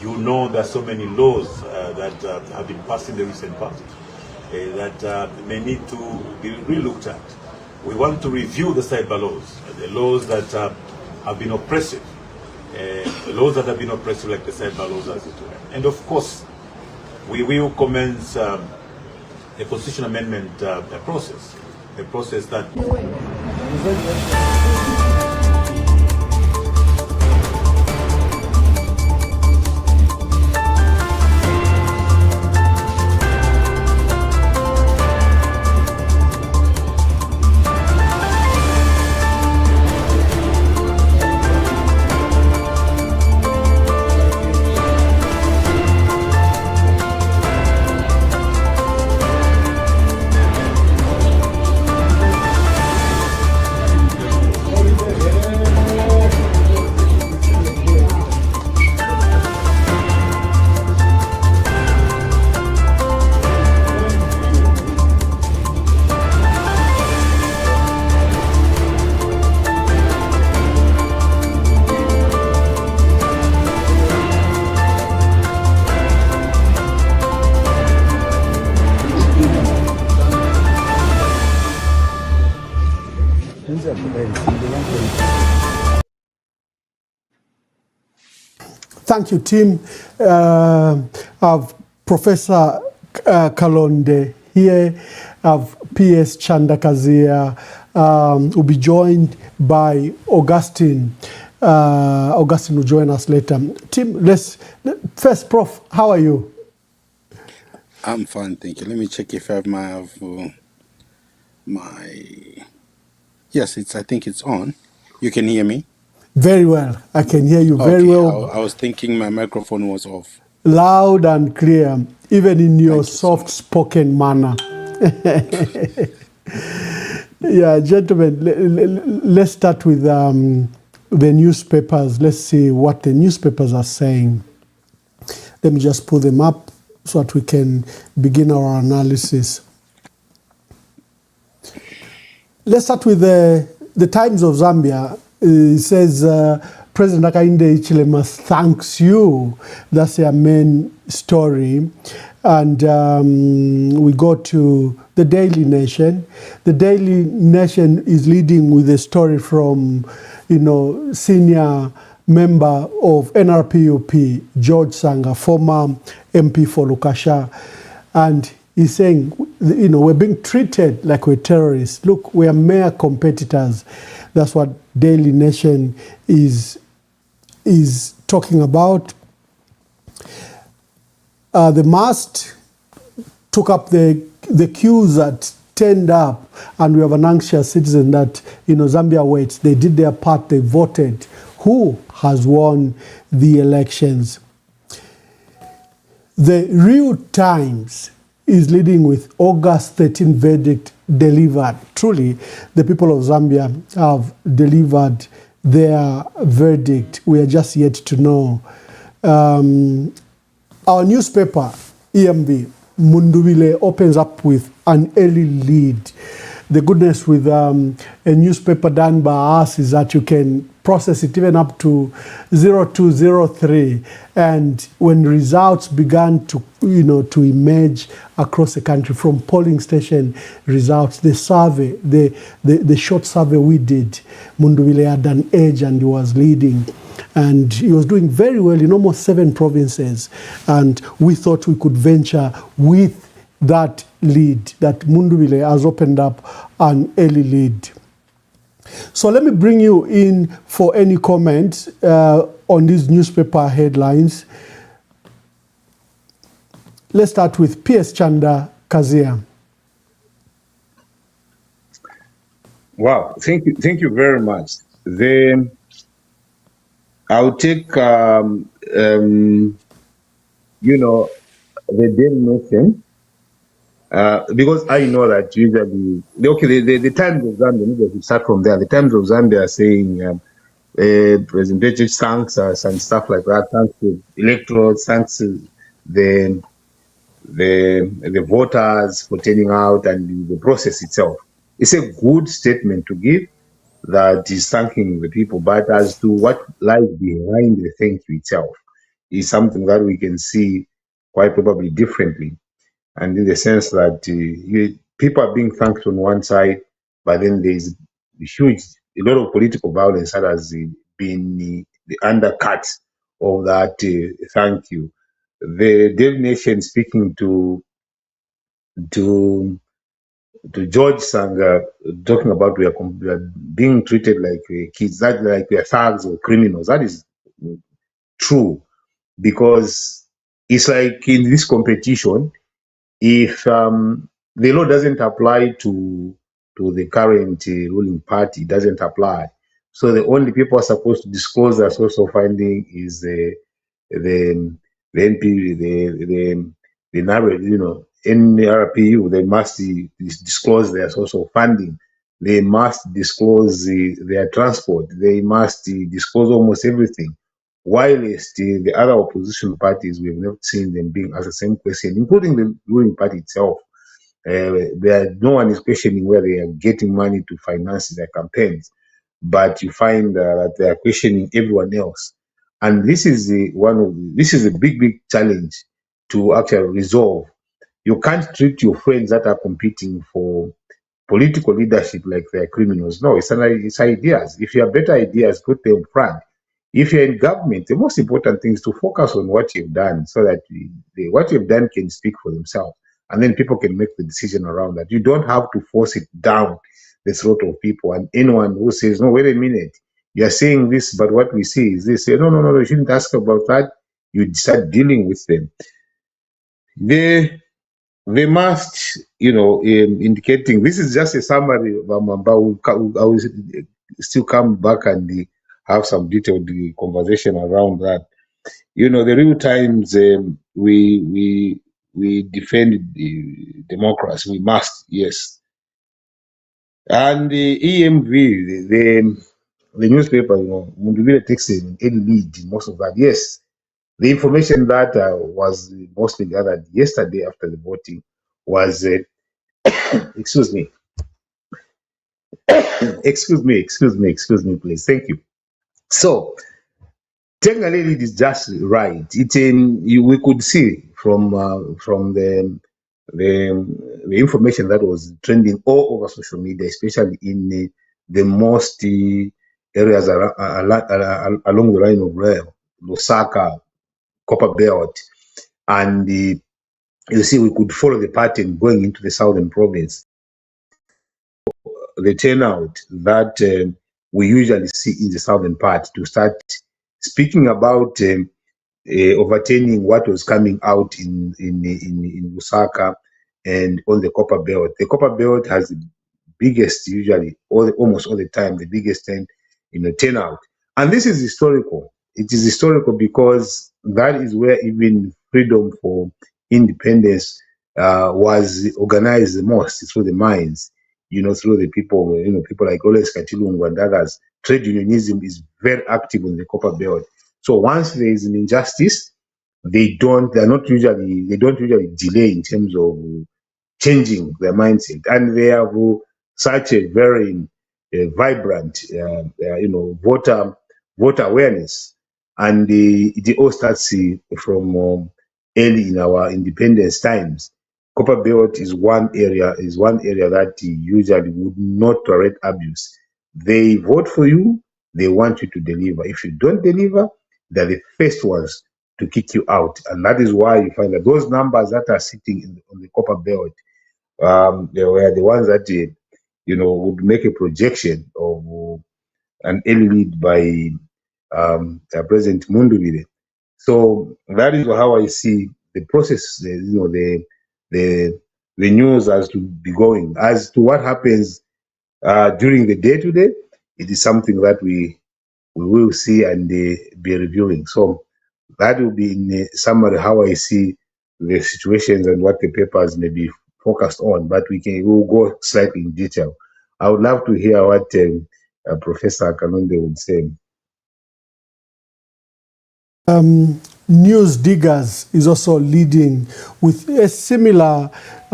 You know there are so many laws that have been passed in the recent past that may need to be re-looked at. We want to review the cyber laws, the laws that have been oppressive, like the cyber laws, as it were. And of course, we will commence a constitutional amendment process, a process that... Thank you, Tim. Of Professor Kalonde here, of PS Chandakazia, will be joined by Augustine. Augustine will join us later. Tim, first, Prof, how are you? I'm fine, thank you. Let me check if I have my... Yes, I think it's on. You can hear me? Very well. I can hear you very well. I was thinking my microphone was off. Loud and clear, even in your soft-spoken manner. Yeah, gentlemen, let's start with the newspapers. Let's see what the newspapers are saying. Let me just pull them up so that we can begin our analysis. Let's start with the Times of Zambia. It says, President Hakainde Hichilema thanks you. That's their main story. And we go to the Daily Nation. The Daily Nation is leading with a story from, senior member of NRPUP, George Sanga, former MP for Lukasha. And he's saying, we're being treated like we're terrorists. Look, we are mere competitors. That's what Daily Nation is talking about. The mast took up the queues that turned up, and we have an anxious citizen that, Zambia waits. They did their part, they voted. Who has won the elections? The Real Times is leading with August 13 verdict delivered. Truly, the people of Zambia have delivered their verdict. We are just yet to know. Our newspaper, EMB, Mundubile, opens up with an early lead. The goodness with a newspaper done by us is that you can process it even up to 0203. And when results began to, to emerge across the country from polling station results, the survey, the short survey we did, Mundubile had an edge and he was leading. And he was doing very well in almost 7 provinces. And we thought we could venture with that lead, that Mundubile has opened up an early lead. So let me bring you in for any comments on these newspaper headlines. Let's start with PS Chandakazia. Wow, thank you very much. I'll take the Daily Nation. Because I know that usually, the Times of Zambia, maybe we start from there. The Times of Zambia are saying President Bejic thanks us and stuff like that, thanks to electorals, thanks to the voters for turning out and the process itself. It's a good statement to give that is thanking the people, but as to what lies behind the thank you itself is something that we can see quite probably differently. And in the sense that people are being thanked on one side, but then there's a lot of political violence that has been the undercut of that thank you. the Daily Nation speaking to George Sanga, talking about we are being treated like kids, that like we are thugs or criminals. That is true, because it's like in this competition, if the law doesn't apply to the current ruling party, it doesn't apply. So the only people are supposed to disclose their source of funding is the NP, the NRPU. They must disclose their source of funding. They must disclose their transport. They must disclose almost everything. Whilst the other opposition parties, we have not seen them being asked the same question, including the ruling party itself. No one is questioning where they are getting money to finance their campaigns, but you find that they are questioning everyone else. And this is a big challenge to actually resolve. You can't treat your friends that are competing for political leadership like they're criminals. No, it's ideas. If you have better ideas, put them front. If you're in government, the most important thing is to focus on what you've done, so that what you've done can speak for themselves, and then people can make the decision around that. You don't have to force it down the throat of people. And anyone who says, no, wait a minute, you're saying this, but what we see is this. Say, no, you shouldn't ask about that. You start dealing with them. They must, indicating, this is just a summary, but I will still come back and have some detailed conversation around that. The real times we defend the democracy. We must, yes. And the EMV, the newspaper, Munduvile takes an early lead in most of that. Yes, the information that was mostly gathered yesterday after the voting was, excuse me, please. Thank you. So, Tengalele is just right. We could see from the information that was trending all over social media, especially in the most areas along the line of rail, Lusaka, Copper Belt, and you see we could follow the pattern going into the southern province. The turnout that we usually see in the southern part to start speaking about overturning what was coming out in Lusaka and on the Copper Belt. The Copper Belt has the biggest, usually, almost all the time, the biggest turnout. And this is historical. It is historical because that is where even freedom for independence was organized the most, through the mines, through the people, people like Oles Katilungu and others. Trade unionism is very active in the Copper Belt. So once there is an injustice, they don't usually delay in terms of changing their mindset, and they have such a very vibrant, voter awareness, and it all starts from early in our independence times. Copper Belt is one area that usually would not tolerate abuse. They vote for you. They want you to deliver. If you don't deliver, they're the first ones to kick you out. And that is why you find that those numbers that are sitting on the Copper Belt, they were the ones that, would make a projection of an early lead by President Munduvile. So that is how I see the process, the news as to be going. As to what happens during the day-to-day, it is something that we will see and be reviewing. So that will be in summary how I see the situations and what the papers may be focused on, but we'll go slightly in detail. I would love to hear what Professor Kalonde would say. News Diggers is also leading with a similar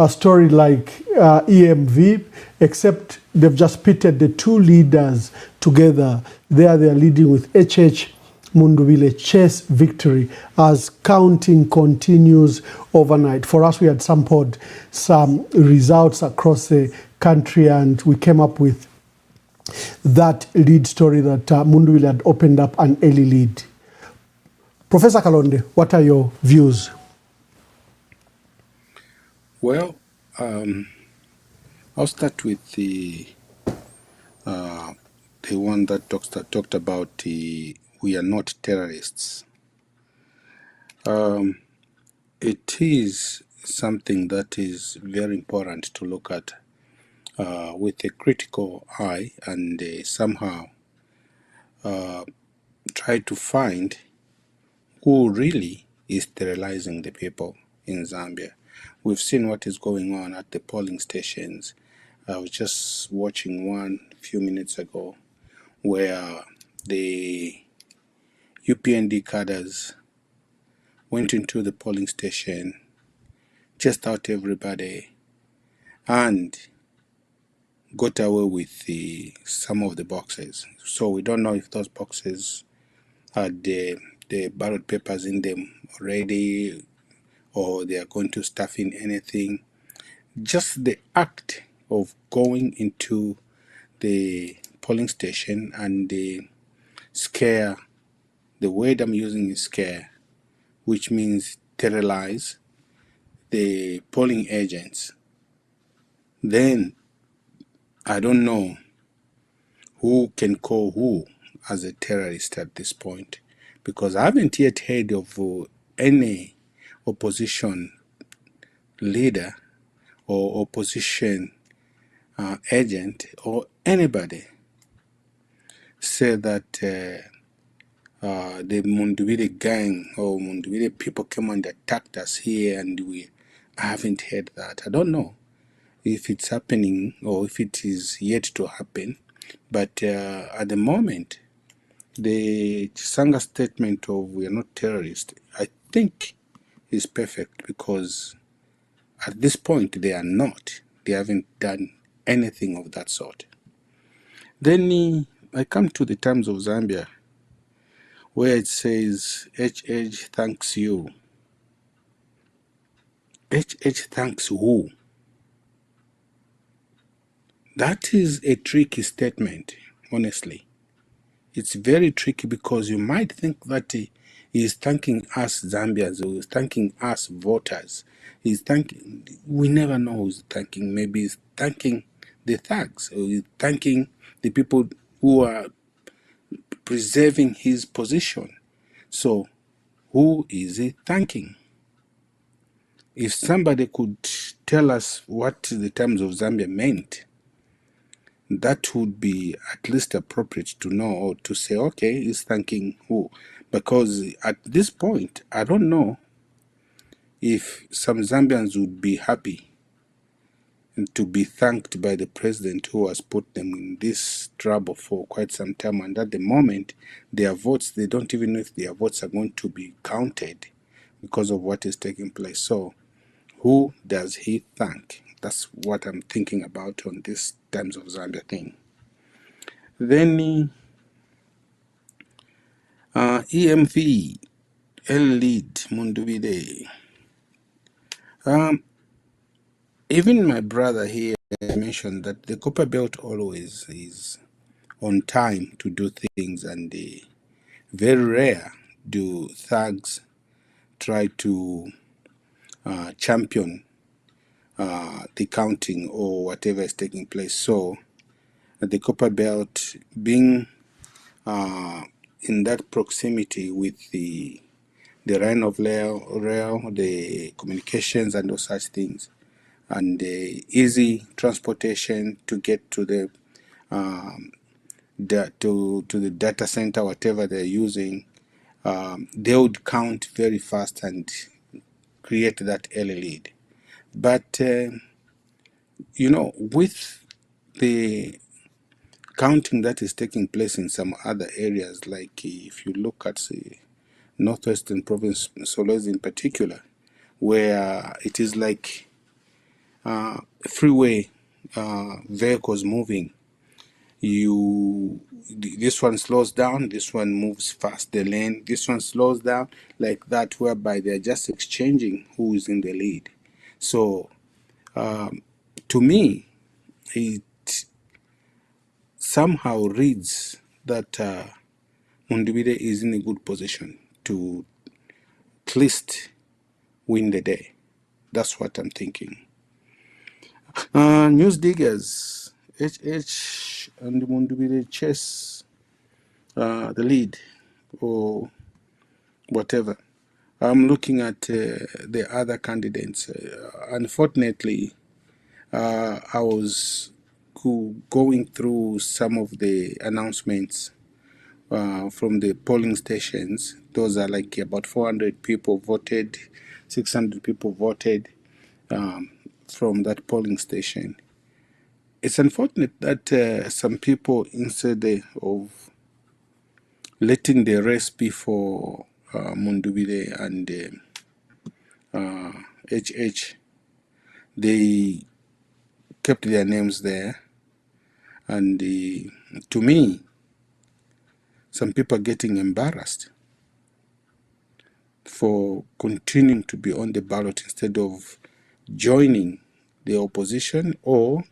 story like EMV, except they've just pitted the two leaders together. They're leading with HH Munduvile chase victory as counting continues overnight. For us, we had sampled some results across the country, and we came up with that lead story that Munduvile had opened up an early lead. Professor Kalonde, what are your views? Well, I'll start with the one that talked about the we are not terrorists. It is something that is very important to look at with a critical eye and somehow try to find who really is sterilizing the people in Zambia. We've seen what is going on at the polling stations. I was just watching one a few minutes ago where the UPND cadres went into the polling station, chased out everybody, and got away with some of the boxes. So we don't know if those boxes had the ballot papers in them already, or they are going to stuff in anything. Just the act of going into the polling station and scare, the word I'm using is scare, which means terrorize the polling agents. Then I don't know who can call who as a terrorist at this point, because I haven't yet heard of any opposition leader or opposition agent or anybody say that the Mundubile gang or Mundubile people came and attacked us here, and I haven't heard that. I don't know if it's happening or if it is yet to happen, but at the moment, the Chisanga statement of we are not terrorists, I think is perfect, because at this point they are not. They haven't done anything of that sort. Then I come to the Times of Zambia, where it says, HH thanks you. HH thanks who? That is a tricky statement, honestly. It's very tricky, because you might think that he is thanking us Zambians, or he's thanking us voters. He's thanking, we never know who's thanking. Maybe he's thanking the thugs, or he's thanking the people who are preserving his position. So who is he thanking? If somebody could tell us what the Times of Zambia meant, that would be at least appropriate to know, or to say, okay, he's thanking who? Because at this point, I don't know if some Zambians would be happy to be thanked by the president who has put them in this trouble for quite some time. And at the moment, their votes, they don't even know if their votes are going to be counted because of what is taking place. So who does he thank? That's what I'm thinking about on this Times of Zambia thing. Then EMV, L-Lead, Mundubile. Even my brother here mentioned that the Copper Belt always is on time to do things, and very rare do thugs try to champion the counting or whatever is taking place. So the Copper Belt being in that proximity with the line of rail, the communications and all such things, and the easy transportation to get to the to the data center, whatever they're using, they would count very fast and create that early lead. But you know, with the counting that is taking place in some other areas, like if you look at the northwestern province, Solwezi in particular, where it is like freeway vehicles moving. This one slows down, this one moves fast the lane, this one slows down, like that, whereby they're just exchanging who is in the lead. So to me, it somehow reads that Mundubile is in a good position to at least win the day. That's what I'm thinking. News diggers, HH and Mundubile chase the lead or whatever. I'm looking at the other candidates. Unfortunately, I was going through some of the announcements from the polling stations. Those are like about 400 people voted, 600 people voted from that polling station. It's unfortunate that some people, instead of letting the race be for Mundubile and HH, they kept their names there. And to me, some people are getting embarrassed for continuing to be on the ballot instead of joining the opposition or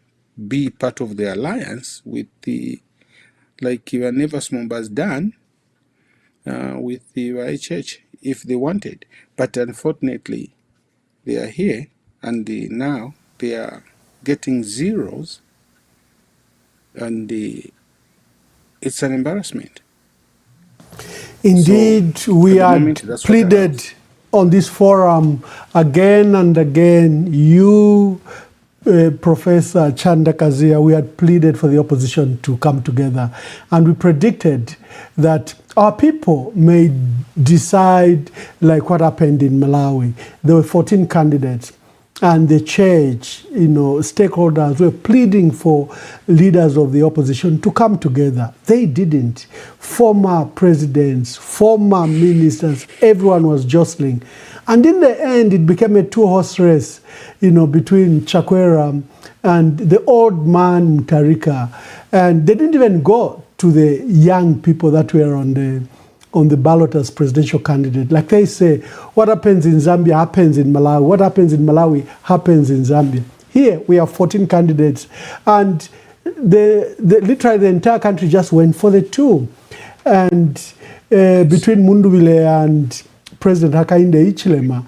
be part of the alliance with the, like Nevas Momba's done with the HH if they wanted. But unfortunately, they are here and now they are getting zeros, and it's an embarrassment. Indeed, so, we had pleaded on this forum again and again. You, Professor Chanda Kazia, we had pleaded for the opposition to come together, and we predicted that our people may decide like what happened in Malawi. There were 14 candidates, and the church, stakeholders were pleading for leaders of the opposition to come together. They didn't. Former presidents, former ministers, everyone was jostling. And in the end, it became a two-horse race, between Chakwera and the old man Mutharika. And they didn't even go to the young people that were on the ballot as presidential candidate. Like they say, what happens in Zambia happens in Malawi. What happens in Malawi happens in Zambia. Here, we have 14 candidates. And literally the entire country just went for the two. And between Mundubile and President Hakainde Hichilema.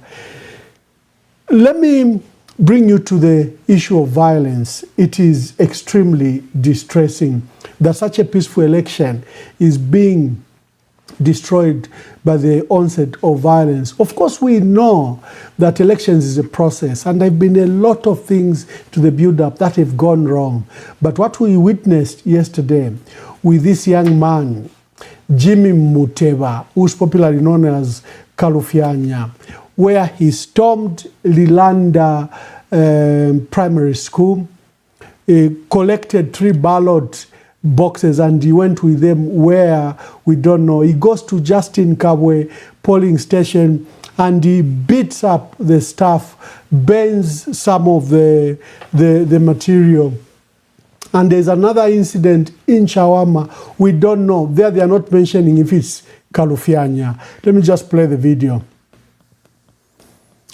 Let me bring you to the issue of violence. It is extremely distressing that such a peaceful election is being destroyed by the onset of violence. Of course, we know that elections is a process, and there have been a lot of things to the build-up that have gone wrong. But what we witnessed yesterday with this young man, Jimmy Muteba, who's popularly known as Kalufyanya, where he stormed Lilanda Primary School, collected 3 ballot boxes, and he went with them where we don't know. He goes to Justin Kabwe polling station and he beats up the staff, burns some of the material. And there's another incident in Chawama. We don't know. There they are not mentioning if it's Kalufyanya. Let me just play the video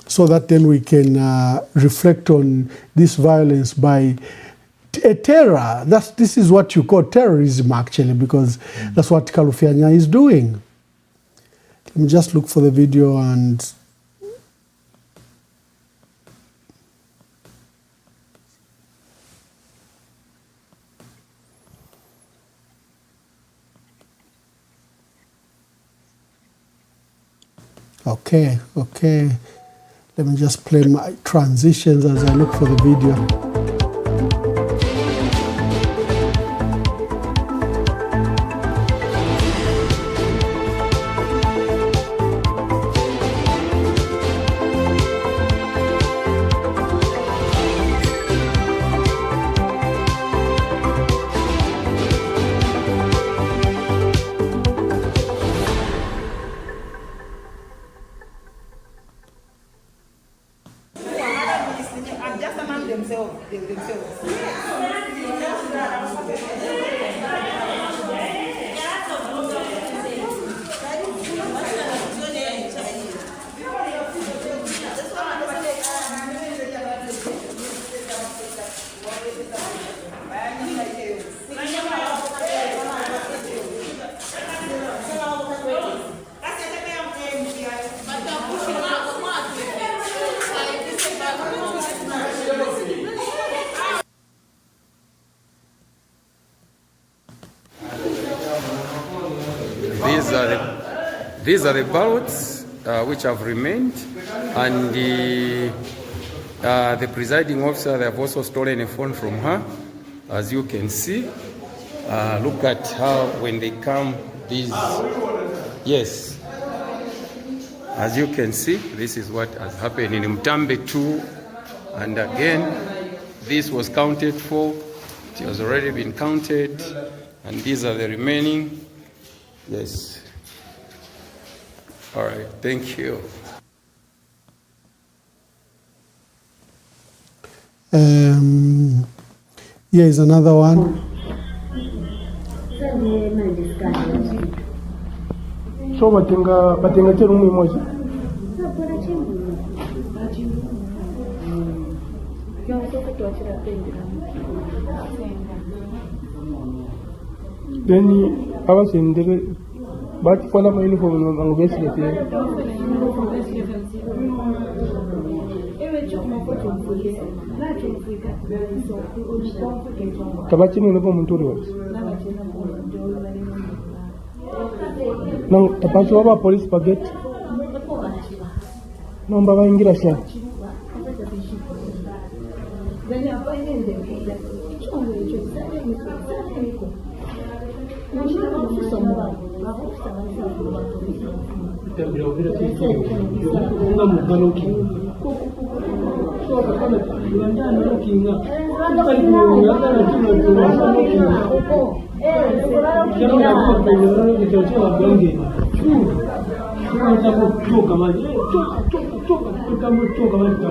so that then we can reflect on this violence by a terror. This is what you call terrorism, actually, because that's what Kalufyanya is doing. Let me just look for the video and... Okay. Let me just play my transitions as I look for the video. these are the ballots which have remained, and the presiding officer, they have also stolen a phone from her, as you can see. Look at how when they come, these, yes, as you can see, this is what has happened in Mtambe 2, and again, this was counted for, it has already been counted, and these are the remaining, yes. All right, thank you. Here is another one. So batenga chero mwe moja. Then abasendere batfala ma uniform ngobesi lethi. Tabachini ulipo mturi wote. Nang tapachi waba police paget. Nomba baingira sha.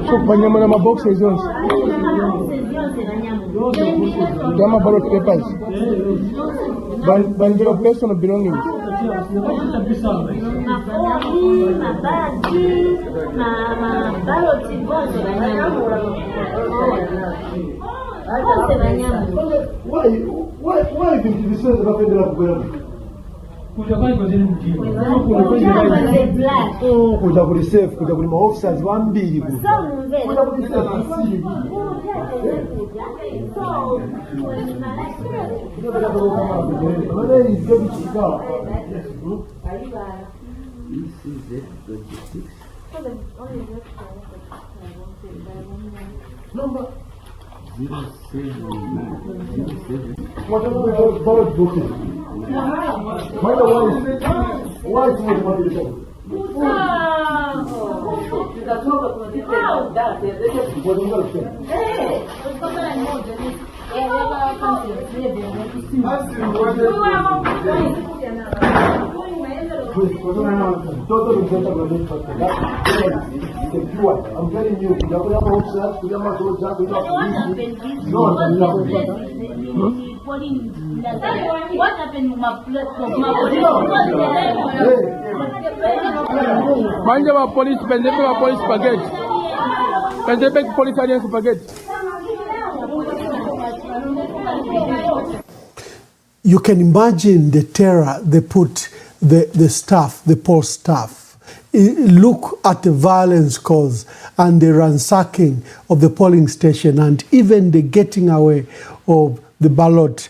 So banyama ma boxes yonse. Dama ballot papers. Banjira personal belongings. Why did you say that kuja kuri safe kuja kuri ma officers bambiri I'm telling you, what happened to my police, police package. Police alliance package. You can imagine the terror they put the staff, the post staff. Look at the violence caused and the ransacking of the polling station and even the getting away of the ballot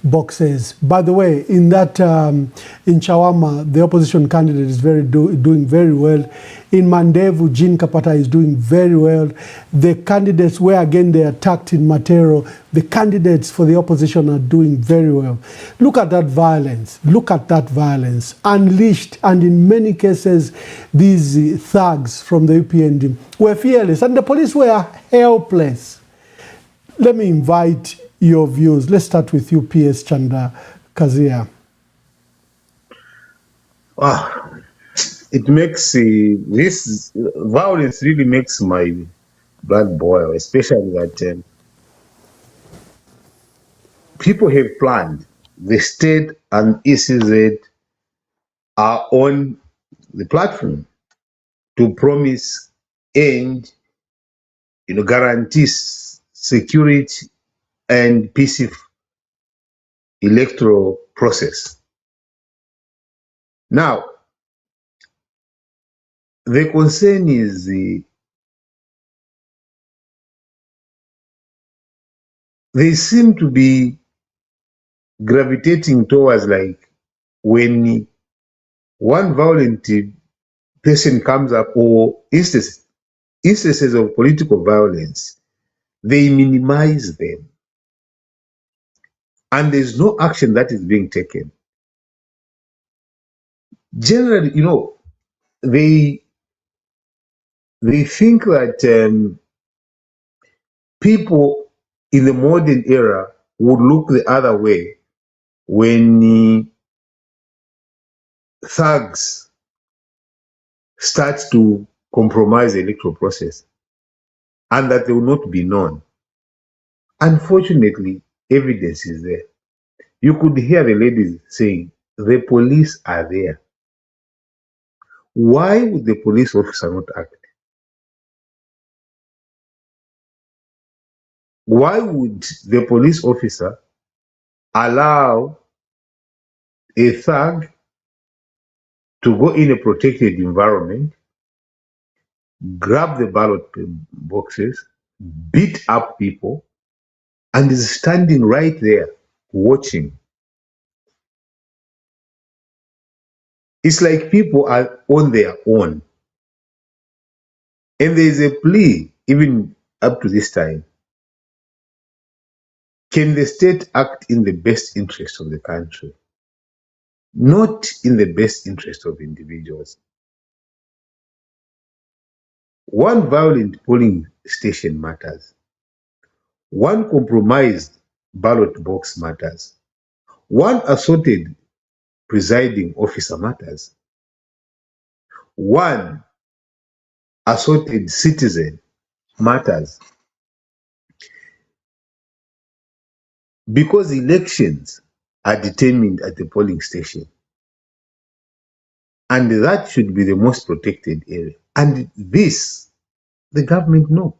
boxes. By the way, in that in Chawama, the opposition candidate is doing very well. In Mandevu, Jean Kapata is doing very well. The candidates where again they attacked in Matero, the candidates for the opposition are doing very well. Look at that violence. Look at that violence unleashed, and in many cases, these thugs from the UPND were fearless, and the police were helpless. Let me invite your views. Let's start with you, PS Chanda Kazia. Wow. It makes this violence really makes my blood boil, especially that people have planned. The state and ECZ are on the platform to promise and guarantees security and peaceful electoral process. Now, the concern is they seem to be gravitating towards like when one violent person comes up, or instances of political violence, they minimize them. And there's no action that is being taken. Generally, you know, they think that people in the modern era would look the other way when thugs start to compromise the electoral process, and that they will not be known. Unfortunately, evidence is there. You could hear the ladies saying, the police are there. Why would the police officer not act? Why would the police officer allow a thug to go in a protected environment, grab the ballot boxes, beat up people, and is standing right there watching? It's like people are on their own. And there is a plea, even up to this time. Can the state act in the best interest of the country? Not in the best interest of individuals. One violent polling station matters. One compromised ballot box matters. One assaulted presiding officer matters. One assaulted citizen matters. Because elections are determined at the polling station. And that should be the most protected area. And this, the government knows.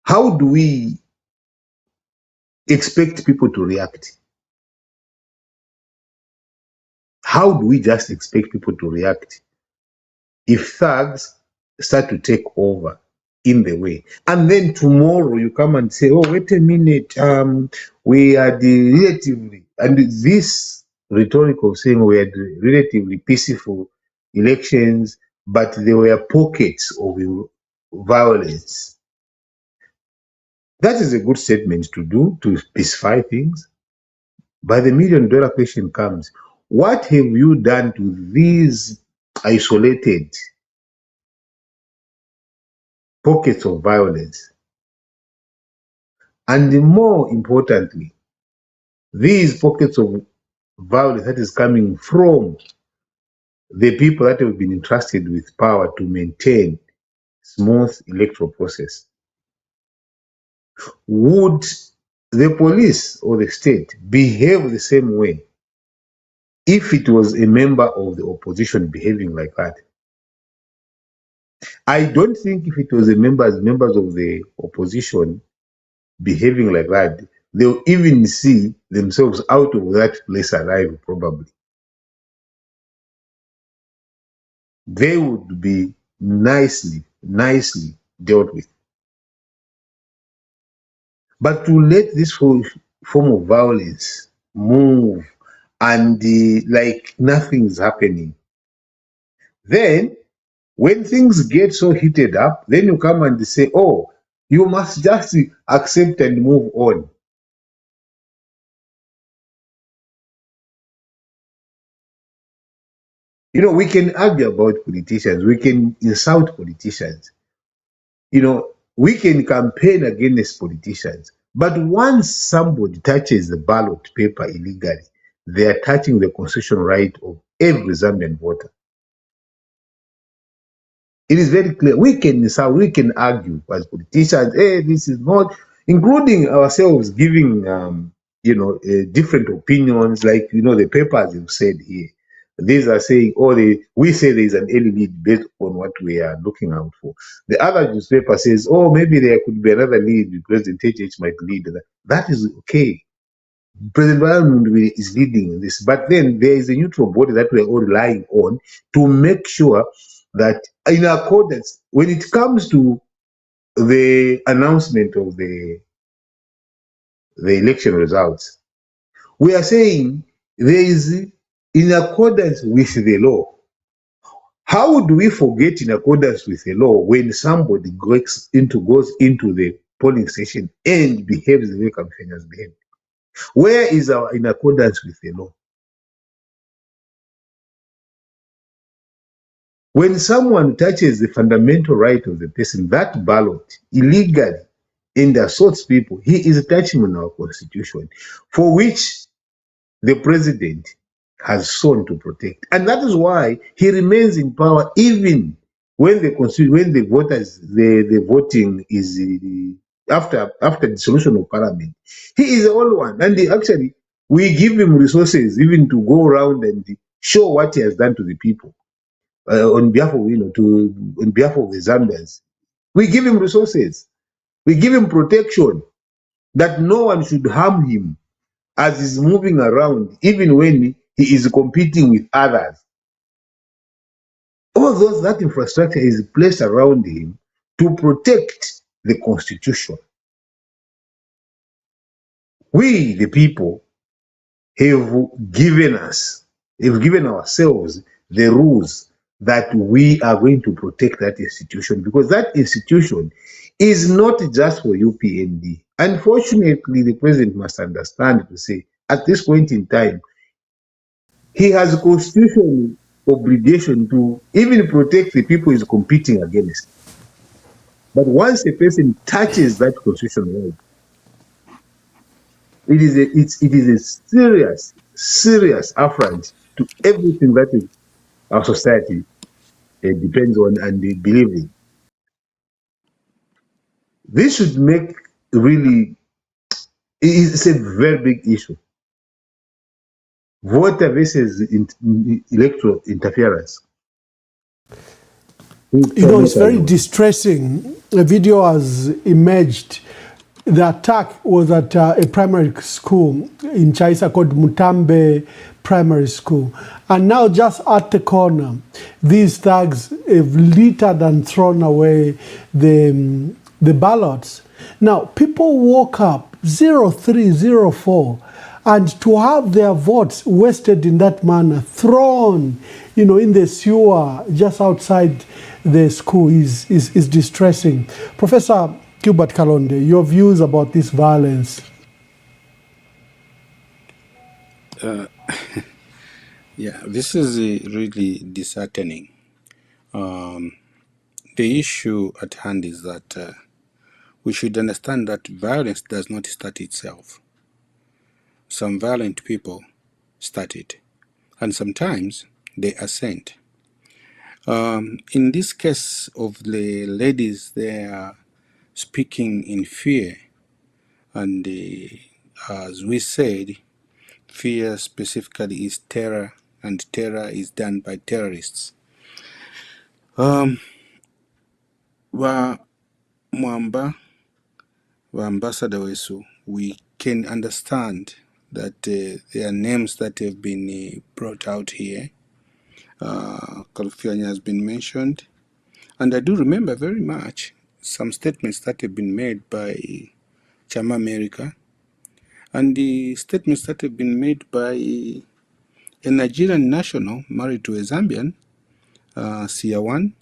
How do we expect people to react? How do we just expect people to react if thugs start to take over in the way? And then tomorrow you come and say, oh, wait a minute, we are the relatively, and this rhetoric of saying we had relatively peaceful elections, but there were pockets of violence. That is a good statement to do, to specify things. But the $1 million question comes, what have you done to these isolated pockets of violence? And more importantly, these pockets of violence that is coming from the people that have been entrusted with power to maintain smooth electoral process. Would the police or the state behave the same way if it was a member of the opposition behaving like that? I don't think if it was members of the opposition behaving like that, they'll even see themselves out of that place alive, probably. They would be nicely dealt with. But to let this form of violence move and like nothing's happening, then when things get so heated up, then you come and say, oh, you must just accept and move on. You know, we can argue about politicians, we can insult politicians, you know, we can campaign against politicians, but once somebody touches the ballot paper illegally, they are touching the constitutional right of every Zambian voter. It is very clear. We can insult, we can argue as politicians, hey, this is not, including ourselves giving, you know, different opinions, like, you know, the papers you've said here. These are saying, oh, we say there is an early lead based on what we are looking out for. The other newspaper says, oh, maybe there could be another lead, President HH might lead. That is okay. President Bayamund is leading this, but then there is a neutral body that we are all relying on to make sure that in accordance, when it comes to the announcement of the election results, We are saying there is in accordance with the law. How would we forget in accordance with the law when somebody goes into the polling station and behaves the way Kamifenya has behaved? Where is our in accordance with the law? When someone touches the fundamental right of the person, that ballot illegally, and assaults people, he is touching on our constitution, for which the president has sworn to protect. And that is why he remains in power even when the voters, the voting is after dissolution of parliament. He is the only one. And actually, we give him resources even to go around and show what he has done to the people. On behalf of on behalf of the Zambians, we give him resources, we give him protection, that no one should harm him as he's moving around, even when he is competing with others. All that infrastructure is placed around him to protect the constitution. We, the people, have given ourselves the rules that we are going to protect that institution, because that institution is not just for UPND. Unfortunately, the president must understand to say, at this point in time, he has a constitutional obligation to even protect the people he's competing against. But once a person touches that constitutional right, it is a serious affront to everything that is our society depends on and they believe in. This should make really, it's a very big issue. Voter versus electoral interference. You know, it's very distressing. A video has emerged. The attack was at a primary school in Chaisa called Mutambe Primary School. And now just at the corner, these thugs have littered and thrown away the ballots. Now, people woke up 0304 and to have their votes wasted in that manner, thrown, you know, in the sewer just outside the school is distressing. Professor Gilbert Kalonde, your views about this violence? Yeah, this is really disheartening. The issue at hand is that we should understand that violence does not start itself. Some violent people start it, and sometimes they are sent. In this case of the ladies, they are speaking in fear, and as we said, fear specifically is terror, and terror is done by terrorists. Mwamba, Ambassador Wesu, we can understand that there are names that have been brought out here. Kalufyanya has been mentioned, and I do remember very much some statements that have been made by Chama America, and the statements that have been made by a Nigerian national married to a Zambian, Siawan.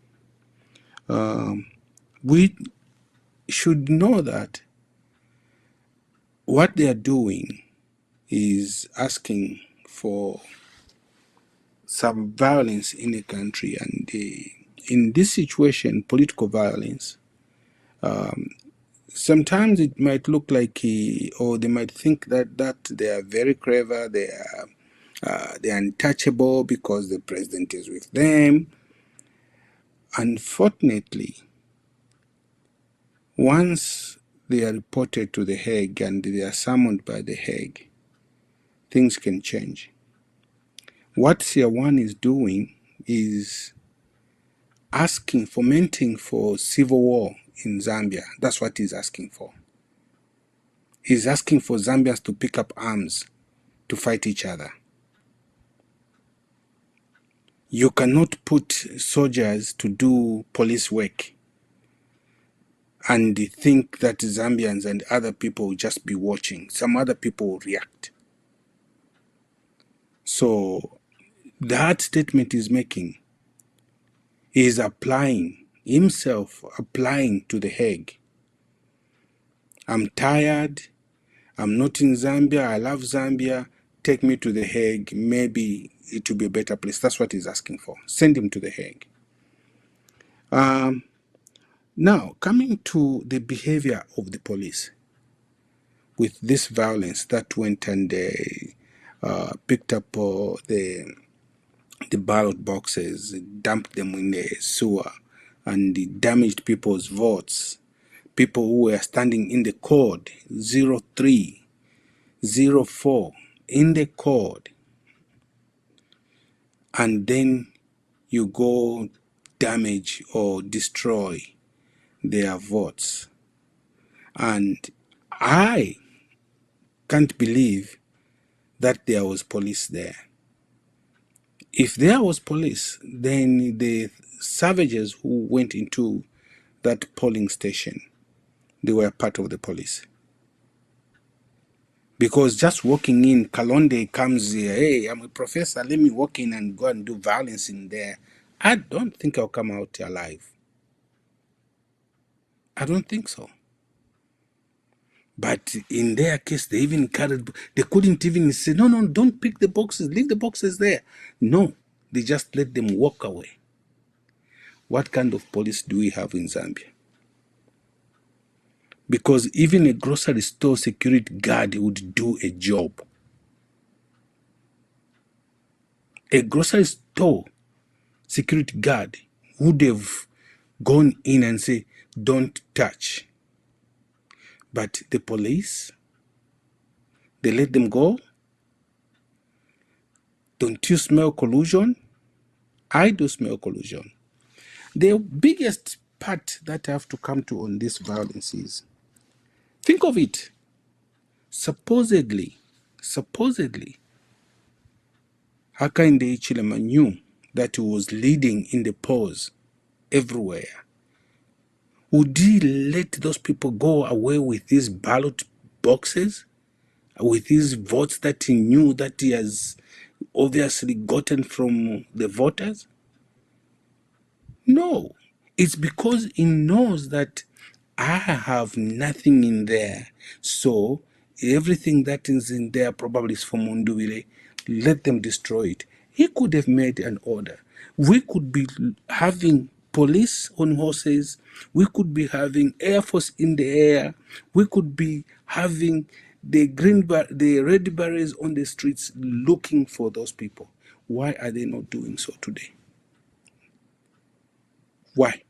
We should know that what they are doing is asking for some violence in a country, and in this situation, political violence, sometimes it might look like, or they might think that they are very clever, they are untouchable because the president is with them. Unfortunately, once they are reported to The Hague and they are summoned by The Hague, things can change. What Siawan is doing is fomenting for civil war in Zambia. That's what he's asking for. He's asking for Zambians to pick up arms to fight each other. You cannot put soldiers to do police work and think that Zambians and other people will just be watching. Some other people will react. So that statement he's making is applying to the Hague. I'm tired. I'm not in Zambia. I love Zambia. Take me to the Hague. Maybe it will be a better place. That's what he's asking for. Send him to the Hague. Now, coming to the behavior of the police with this violence that went and picked up the ballot boxes, dumped them in the sewer, and damaged people's votes. People who were standing in the code 03, 04 in the code, and then you go damage or destroy their votes. And I can't believe that there was police there. If there was police, then the savages who went into that polling station, they were part of the police. Because just walking in, Kalonde comes here, hey, I'm a professor, let me walk in and go and do violence in there. I don't think I'll come out alive. I don't think so. But in their case, they couldn't even say, no, don't pick the boxes, leave the boxes there. No, they just let them walk away. What kind of police do we have in Zambia? Because even a grocery store security guard would do a job. A grocery store security guard would have gone in and say, don't touch. But the police, they let them go. Don't you smell collusion? I do smell collusion. The biggest part that I have to come to on this violence is, think of it. Supposedly, Hakainde Hichilema knew that he was leading in the polls everywhere. Would he let those people go away with these ballot boxes? With these votes that he knew that he has obviously gotten from the voters? No. It's because he knows that I have nothing in there. So everything that is in there probably is for Munduwile. Let them destroy it. He could have made an order. We could be having police on horses. We could be having Air Force in the air. We could be having the red berets on the streets looking for those people. Why are they not doing so today? Why?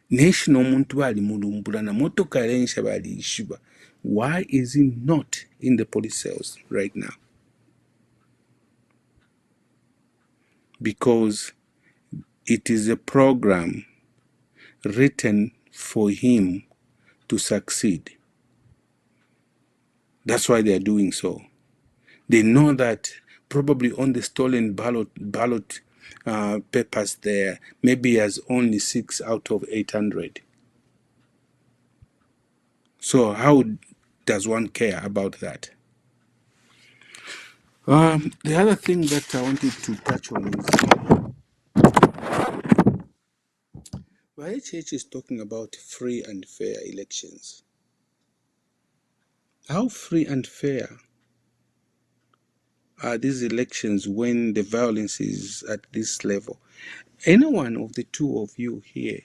National omuntu bali mulumbula na motoka erensha bali ishiba. Why is he not in the police cells right now? Because it is a program written for him to succeed. That's why they are doing so. They know that probably on the stolen ballot papers there, maybe he has only 6 out of 800. So how does one care about that? The other thing that I wanted to touch on is YHH is talking about free and fair elections. How free and fair are these elections when the violence is at this level? Any one of the two of you here,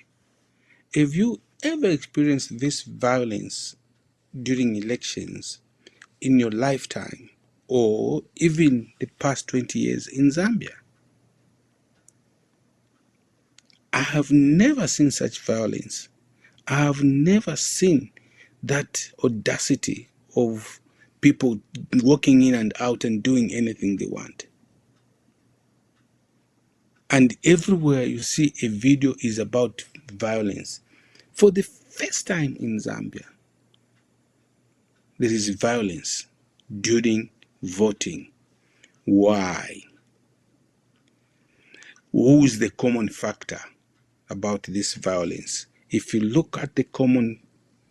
have you ever experienced this violence during elections in your lifetime or even the past 20 years in Zambia? I have never seen such violence. I have never seen that audacity of people walking in and out and doing anything they want. And everywhere you see a video is about violence. For the first time in Zambia, there is violence during voting. Why? Who is the common factor about this violence? If you look at the common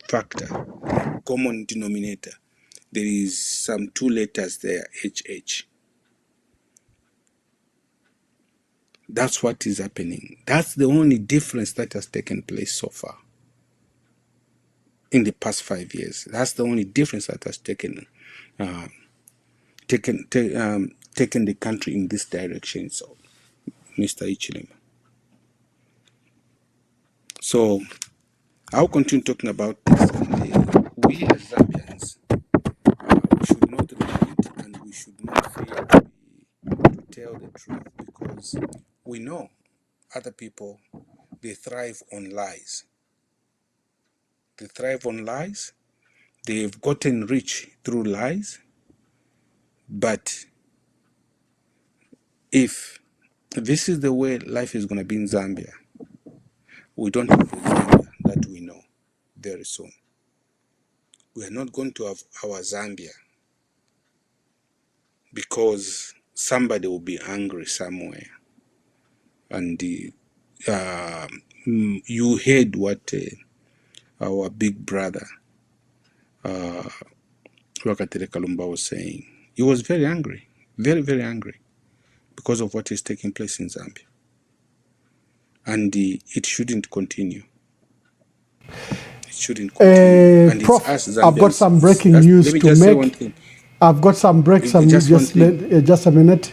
factor, common denominator, there is some 2 letters there, HH. That's what is happening. That's the only difference that has taken place so far in the past 5 years. That's the only difference that has taken the country in this direction. So, Mr. Ichilima. So, I'll continue talking about this. And, we as Zambians, we should not relent and we should not fear to tell the truth, because we know other people, they thrive on lies. They thrive on lies. They've gotten rich through lies. But if this is the way life is going to be in Zambia, we don't have a Zambia that we know very soon. We are not going to have our Zambia because somebody will be angry somewhere. And you heard what our big brother, Rwakatere Kalumba, was saying. He was very angry, very, very angry, because of what is taking place in Zambia. And it shouldn't continue. It shouldn't continue. And Prof, it's us I've got some breaking news to make. I've got some breaking news. Just a minute.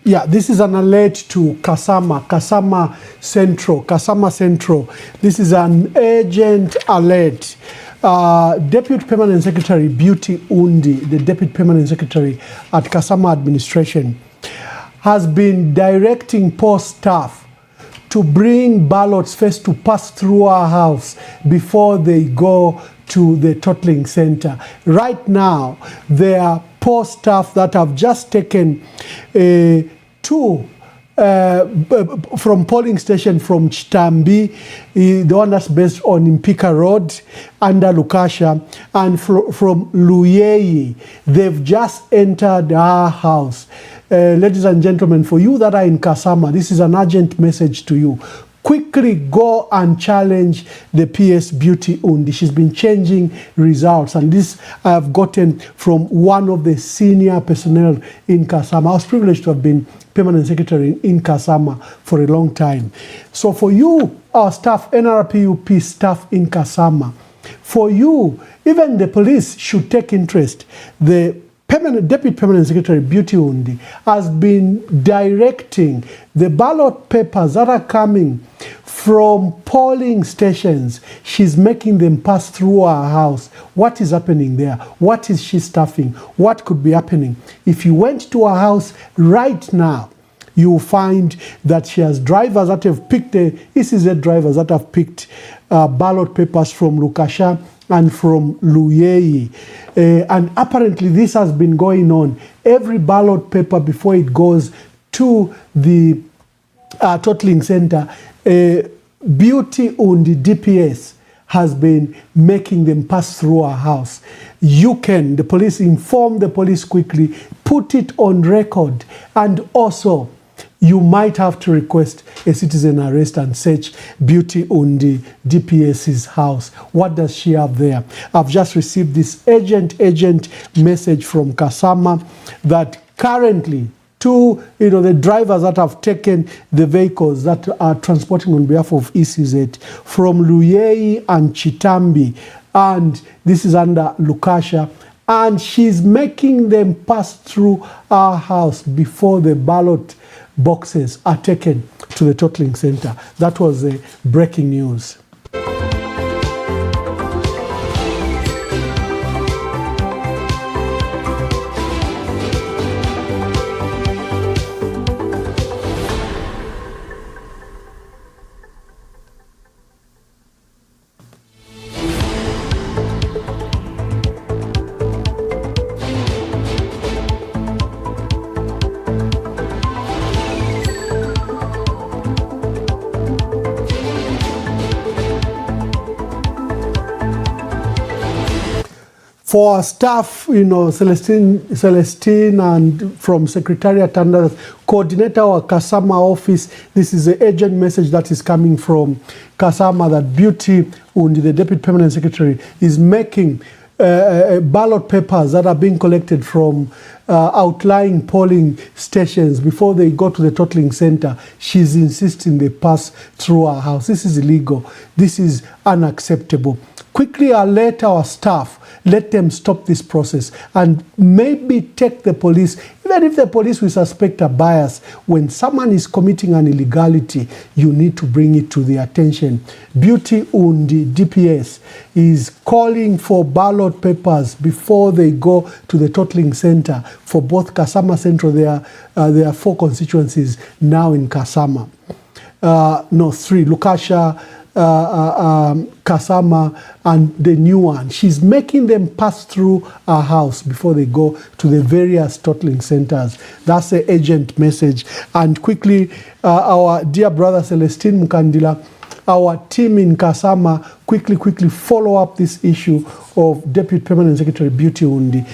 Yeah, this is an alert to Kasama Central. This is an urgent alert. Deputy Permanent Secretary Beauty Undi, the Deputy Permanent Secretary at Kasama Administration, has been directing post staff to bring ballots first to pass through our house before they go to the totaling center. Right now, there are post staff that have just taken two from polling station from Chitambi, the one that's based on Impika Road under Lukasha, and from Luyeye. They've just entered our house. Ladies and gentlemen, for you that are in Kasama, this is an urgent message to you. Quickly go and challenge the PS Beauty Undi. She's been changing results, and this I have gotten from one of the senior personnel in Kasama. I was privileged to have been Permanent Secretary in Kasama for a long time. So for you, our staff, NRPUP staff in Kasama, for you, even the police should take interest. The Deputy Permanent Secretary Beauty Undi has been directing the ballot papers that are coming from polling stations. She's making them pass through our house. What is happening there? What is she staffing? What could be happening? If you went to her house right now, you will find that she has drivers that have picked, ECZ drivers that have picked ballot papers from Lukasha and from Luyeye. And apparently this has been going on. Every ballot paper before it goes to the totaling center, Beauty Undi DPS has been making them pass through our house. You can, the police, inform the police quickly, put it on record, and also you might have to request a citizen arrest and search Beauty Undi DPS's house. What does she have there? I've just received this urgent message from Kasama that currently the drivers that have taken the vehicles that are transporting on behalf of ECZ from Luyeye and Chitambi, and this is under Lukasha, and she's making them pass through our house before the ballot boxes are taken to the totaling center. That was the breaking news. For our staff, Celestine and from Secretariat under Coordinator our Kasama office, this is the urgent message that is coming from Kasama that Beauty Undi, the Deputy Permanent Secretary, is making ballot papers that are being collected from outlying polling stations before they go to the totaling center. She's insisting they pass through our house. This is illegal. This is unacceptable. Quickly alert our staff. Let them stop this process and maybe take the police. Even if the police will suspect a bias, when someone is committing an illegality, you need to bring it to their attention. Beauty Undi, DPS, is calling for ballot papers before they go to the totaling center for both Kasama Central. There are 4 constituencies now in Kasama. 3, Lukasha, Kasama, and the new one. She's making them pass through our house before they go to the various totaling centers. That's the urgent message. And quickly, our dear brother Celestine Mukandila, our team in Kasama, quickly follow up this issue of Deputy Permanent Secretary Beauty Undi.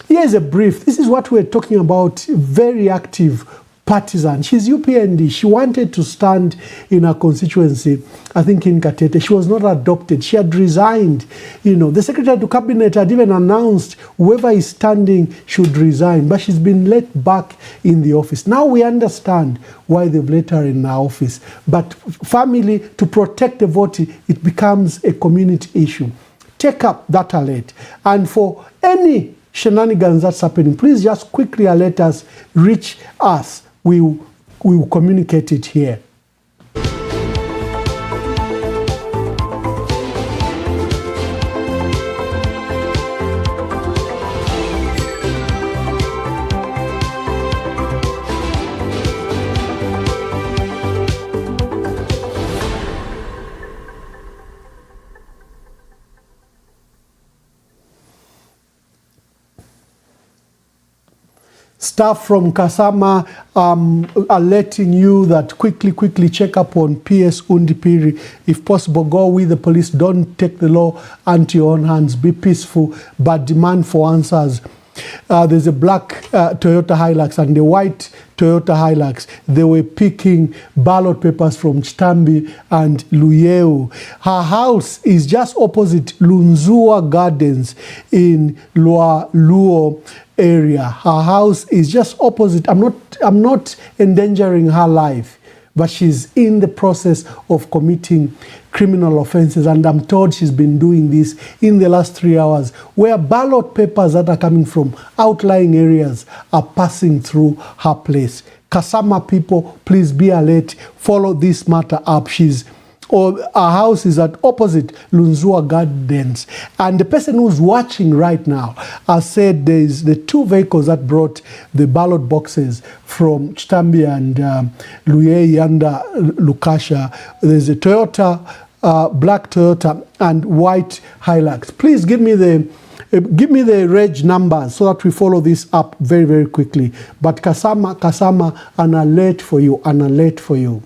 Here's a brief. This is what we're talking about. Very active partisan. She's UPND. She wanted to stand in her constituency, I think in Katete. She was not adopted. She had resigned. The Secretary to Cabinet had even announced whoever is standing should resign, but she's been let back in the office. Now we understand why they've let her in her office. But family, to protect the vote, it becomes a community issue. Take up that alert. And for any shenanigans that's happening, please just quickly alert us, reach us. We will communicate it here. Staff from Kasama are letting you that quickly check up on PS Undipiri. If possible, go with the police. Don't take the law into your own hands. Be peaceful, but demand for answers. There's a black Toyota Hilux and a white Toyota Hilux. They were picking ballot papers from Chitambi and Luyeu. Her house is just opposite Lunzua Gardens in Luo area. Her house is just opposite. I'm not endangering her life, but she's in the process of committing criminal offenses, and I'm told she's been doing this in the last 3 hours, where ballot papers that are coming from outlying areas are passing through her place. Kasama people, please be alert. Follow this matter up. Our house is at opposite Lunzua Gardens. And the person who's watching right now has said there's the 2 vehicles that brought the ballot boxes from Chitambi and Luyei under Lukasha. There's a Toyota, black Toyota and white Hilux. Please give me the reg numbers so that we follow this up very quickly. But Kasama, an alert for you, an alert for you.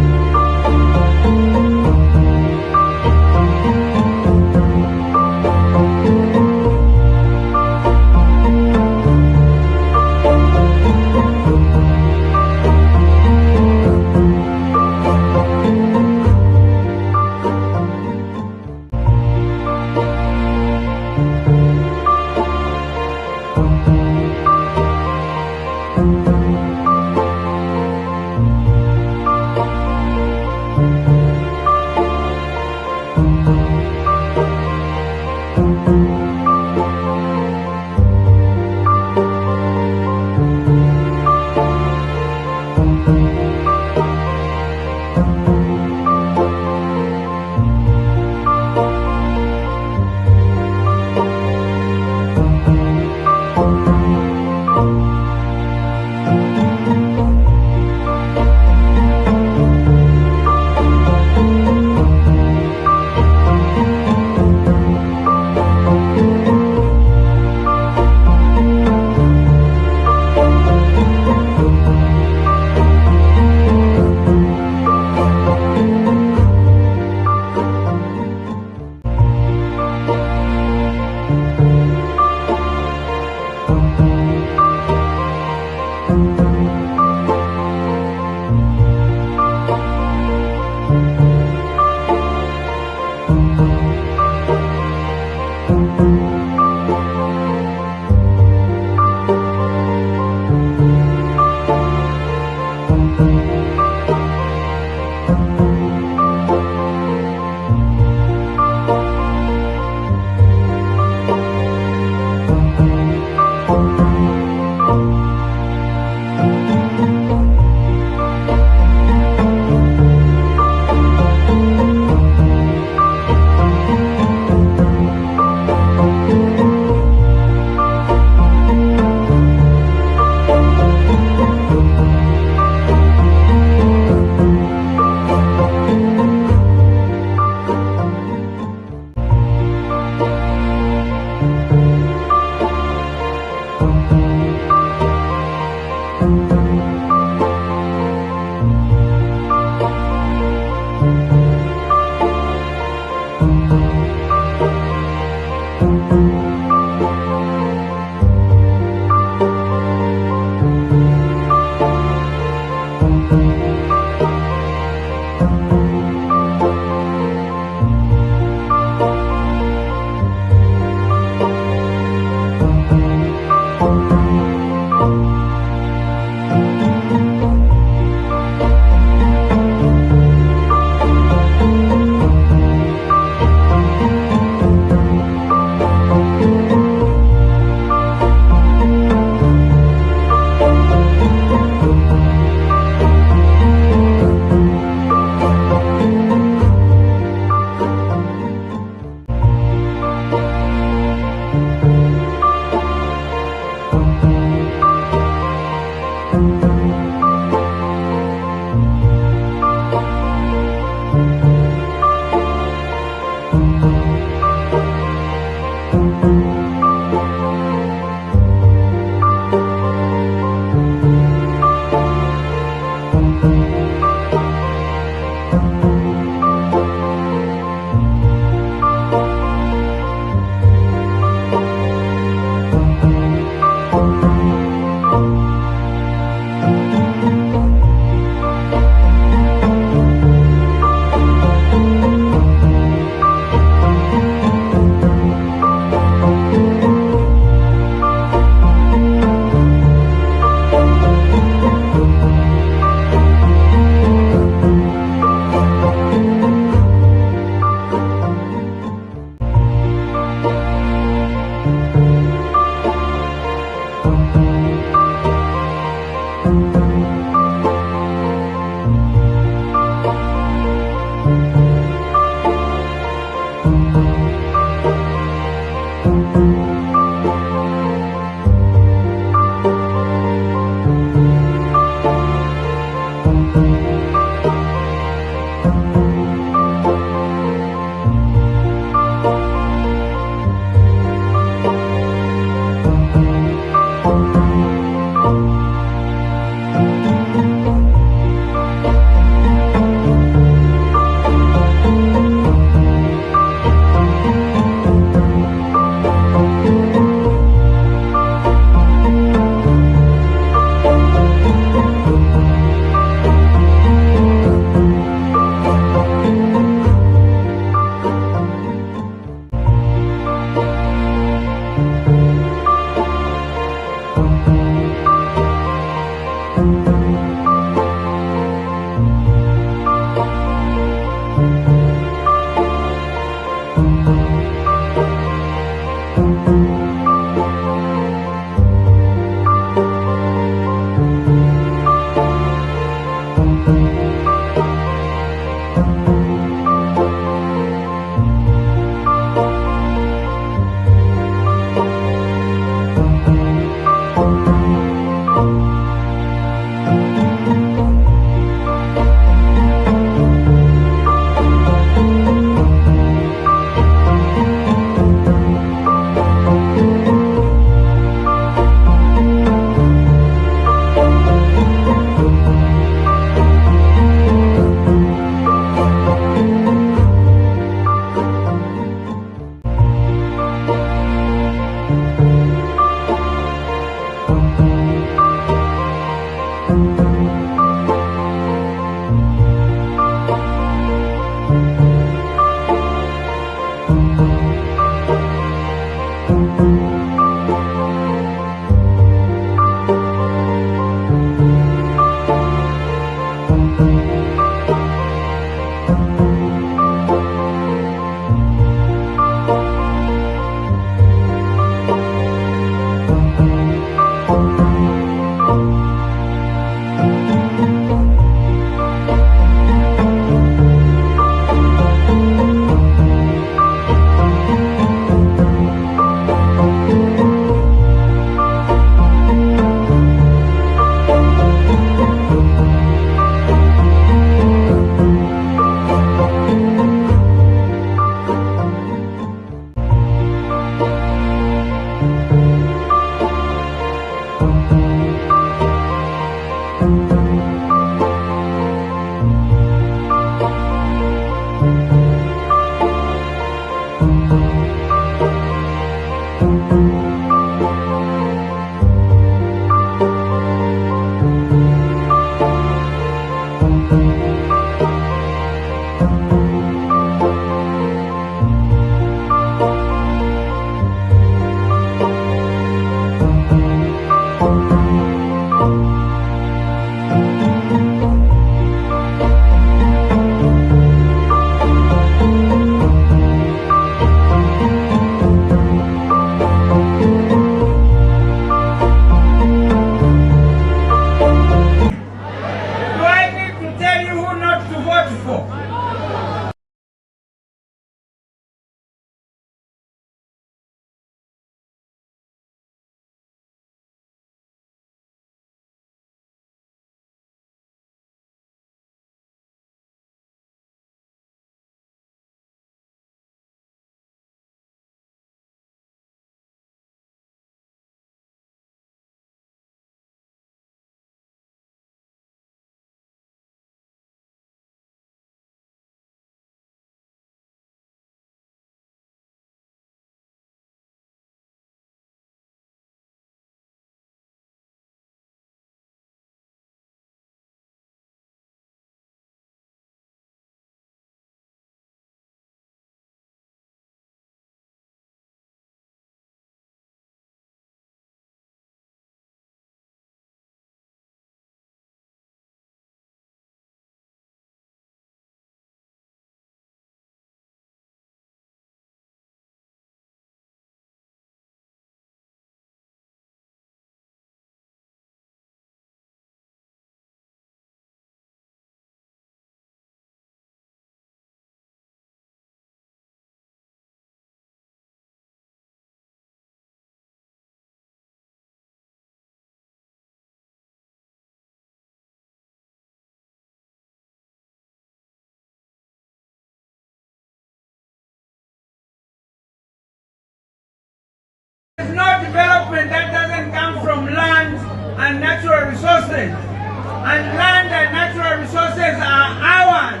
and land and natural resources are ours.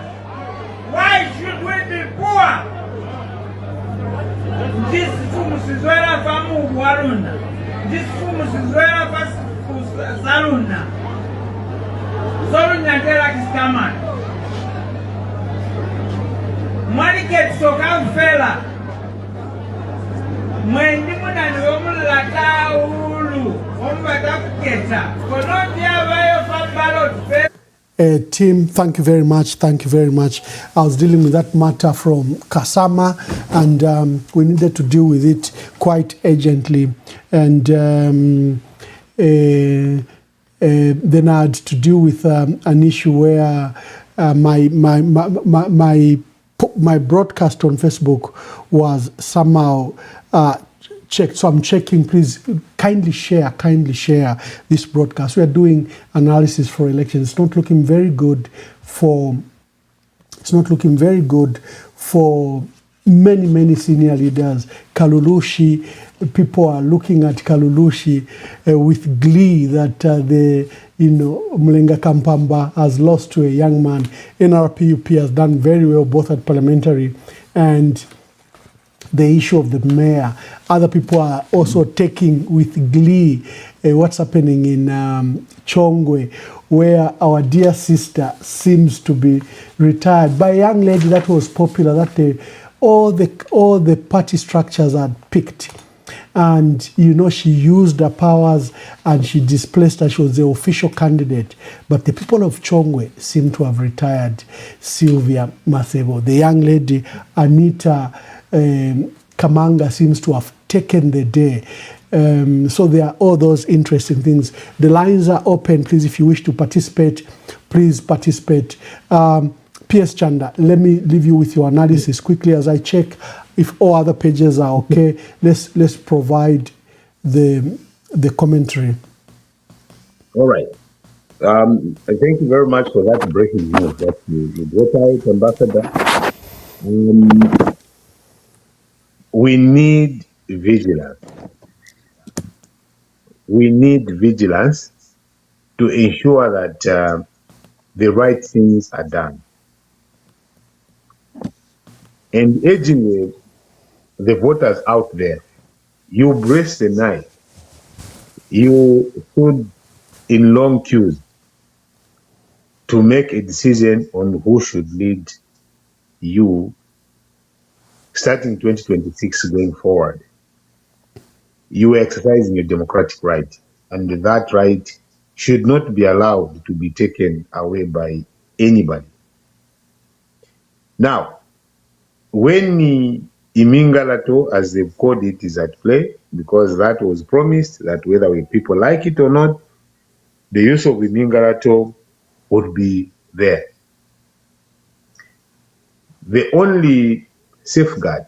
Why should we be poor? This Fumusizwela Famu Waruna. This Fumusizwela Saluna. Solunya Tela Kistaman. Mwaliket Soka Fela. Mwendi Munani Omulata Ulu. Ombata Keta. Colombia Vayo Fabalot. Tim, thank you very much. Thank you very much. I was dealing with that matter from Kasama, and we needed to deal with it quite urgently. And then I had to deal with an issue where my broadcast on Facebook was somehow checked. So I'm checking. Please kindly share this broadcast. We are doing analysis for elections. It's not looking very good for many senior leaders. Kalulushi, people are looking at Kalulushi with glee that Mlenga Kampamba has lost to a young man. NRPUP has done very well both at parliamentary and the issue of the mayor. Other people are also taking with glee what's happening in Chongwe, where our dear sister seems to be retired by a young lady that was popular, that all the party structures had picked. And, she used her powers and she displaced her. She was the official candidate. But the people of Chongwe seem to have retired Sylvia Masebo. The young lady, Anita Kamanga, seems to have taken the day. So there are all those interesting things. The lines are open. Please, if you wish to participate, please participate. PS Chanda, let me leave you with your analysis quickly as I check if all other pages are okay. Let's provide the commentary. All right. Thank you very much for that breaking news that you brought out, Ambassador. We need vigilance. We need vigilance to ensure that the right things are done. And urging the voters out there, you brace the knife. You stood in long queues to make a decision on who should lead you starting 2026 going forward. You are exercising your democratic right, and that right should not be allowed to be taken away by anybody. Now, when Imingalato, as they've called it, is at play, because that was promised that whether people like it or not, the use of Imingalato would be there. The only safeguard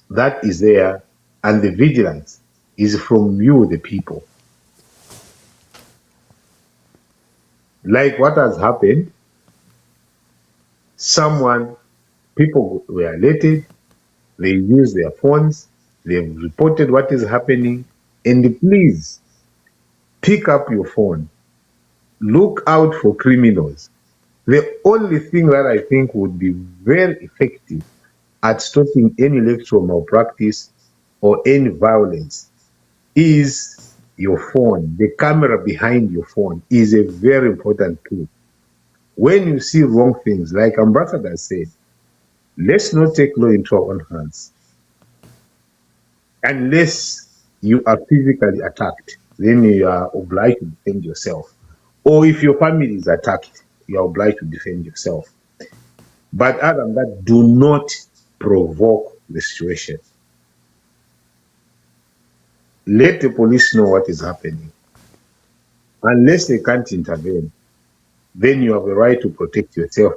that is there and the vigilance is from you, the people. Like what has happened, people were alerted, they used their phones, they've reported what is happening, and please pick up your phone. Look out for criminals. The only thing that I think would be very effective at stopping any electoral malpractice or any violence is your phone. The camera behind your phone is a very important tool. When you see wrong things, like Ambassador said, let's not take law into our own hands. Unless you are physically attacked, then you are obliged to defend yourself. Or if your family is attacked, you are obliged to defend yourself. But other than that, do not provoke the situation. Let the police know what is happening. Unless they can't intervene, then you have a right to protect yourself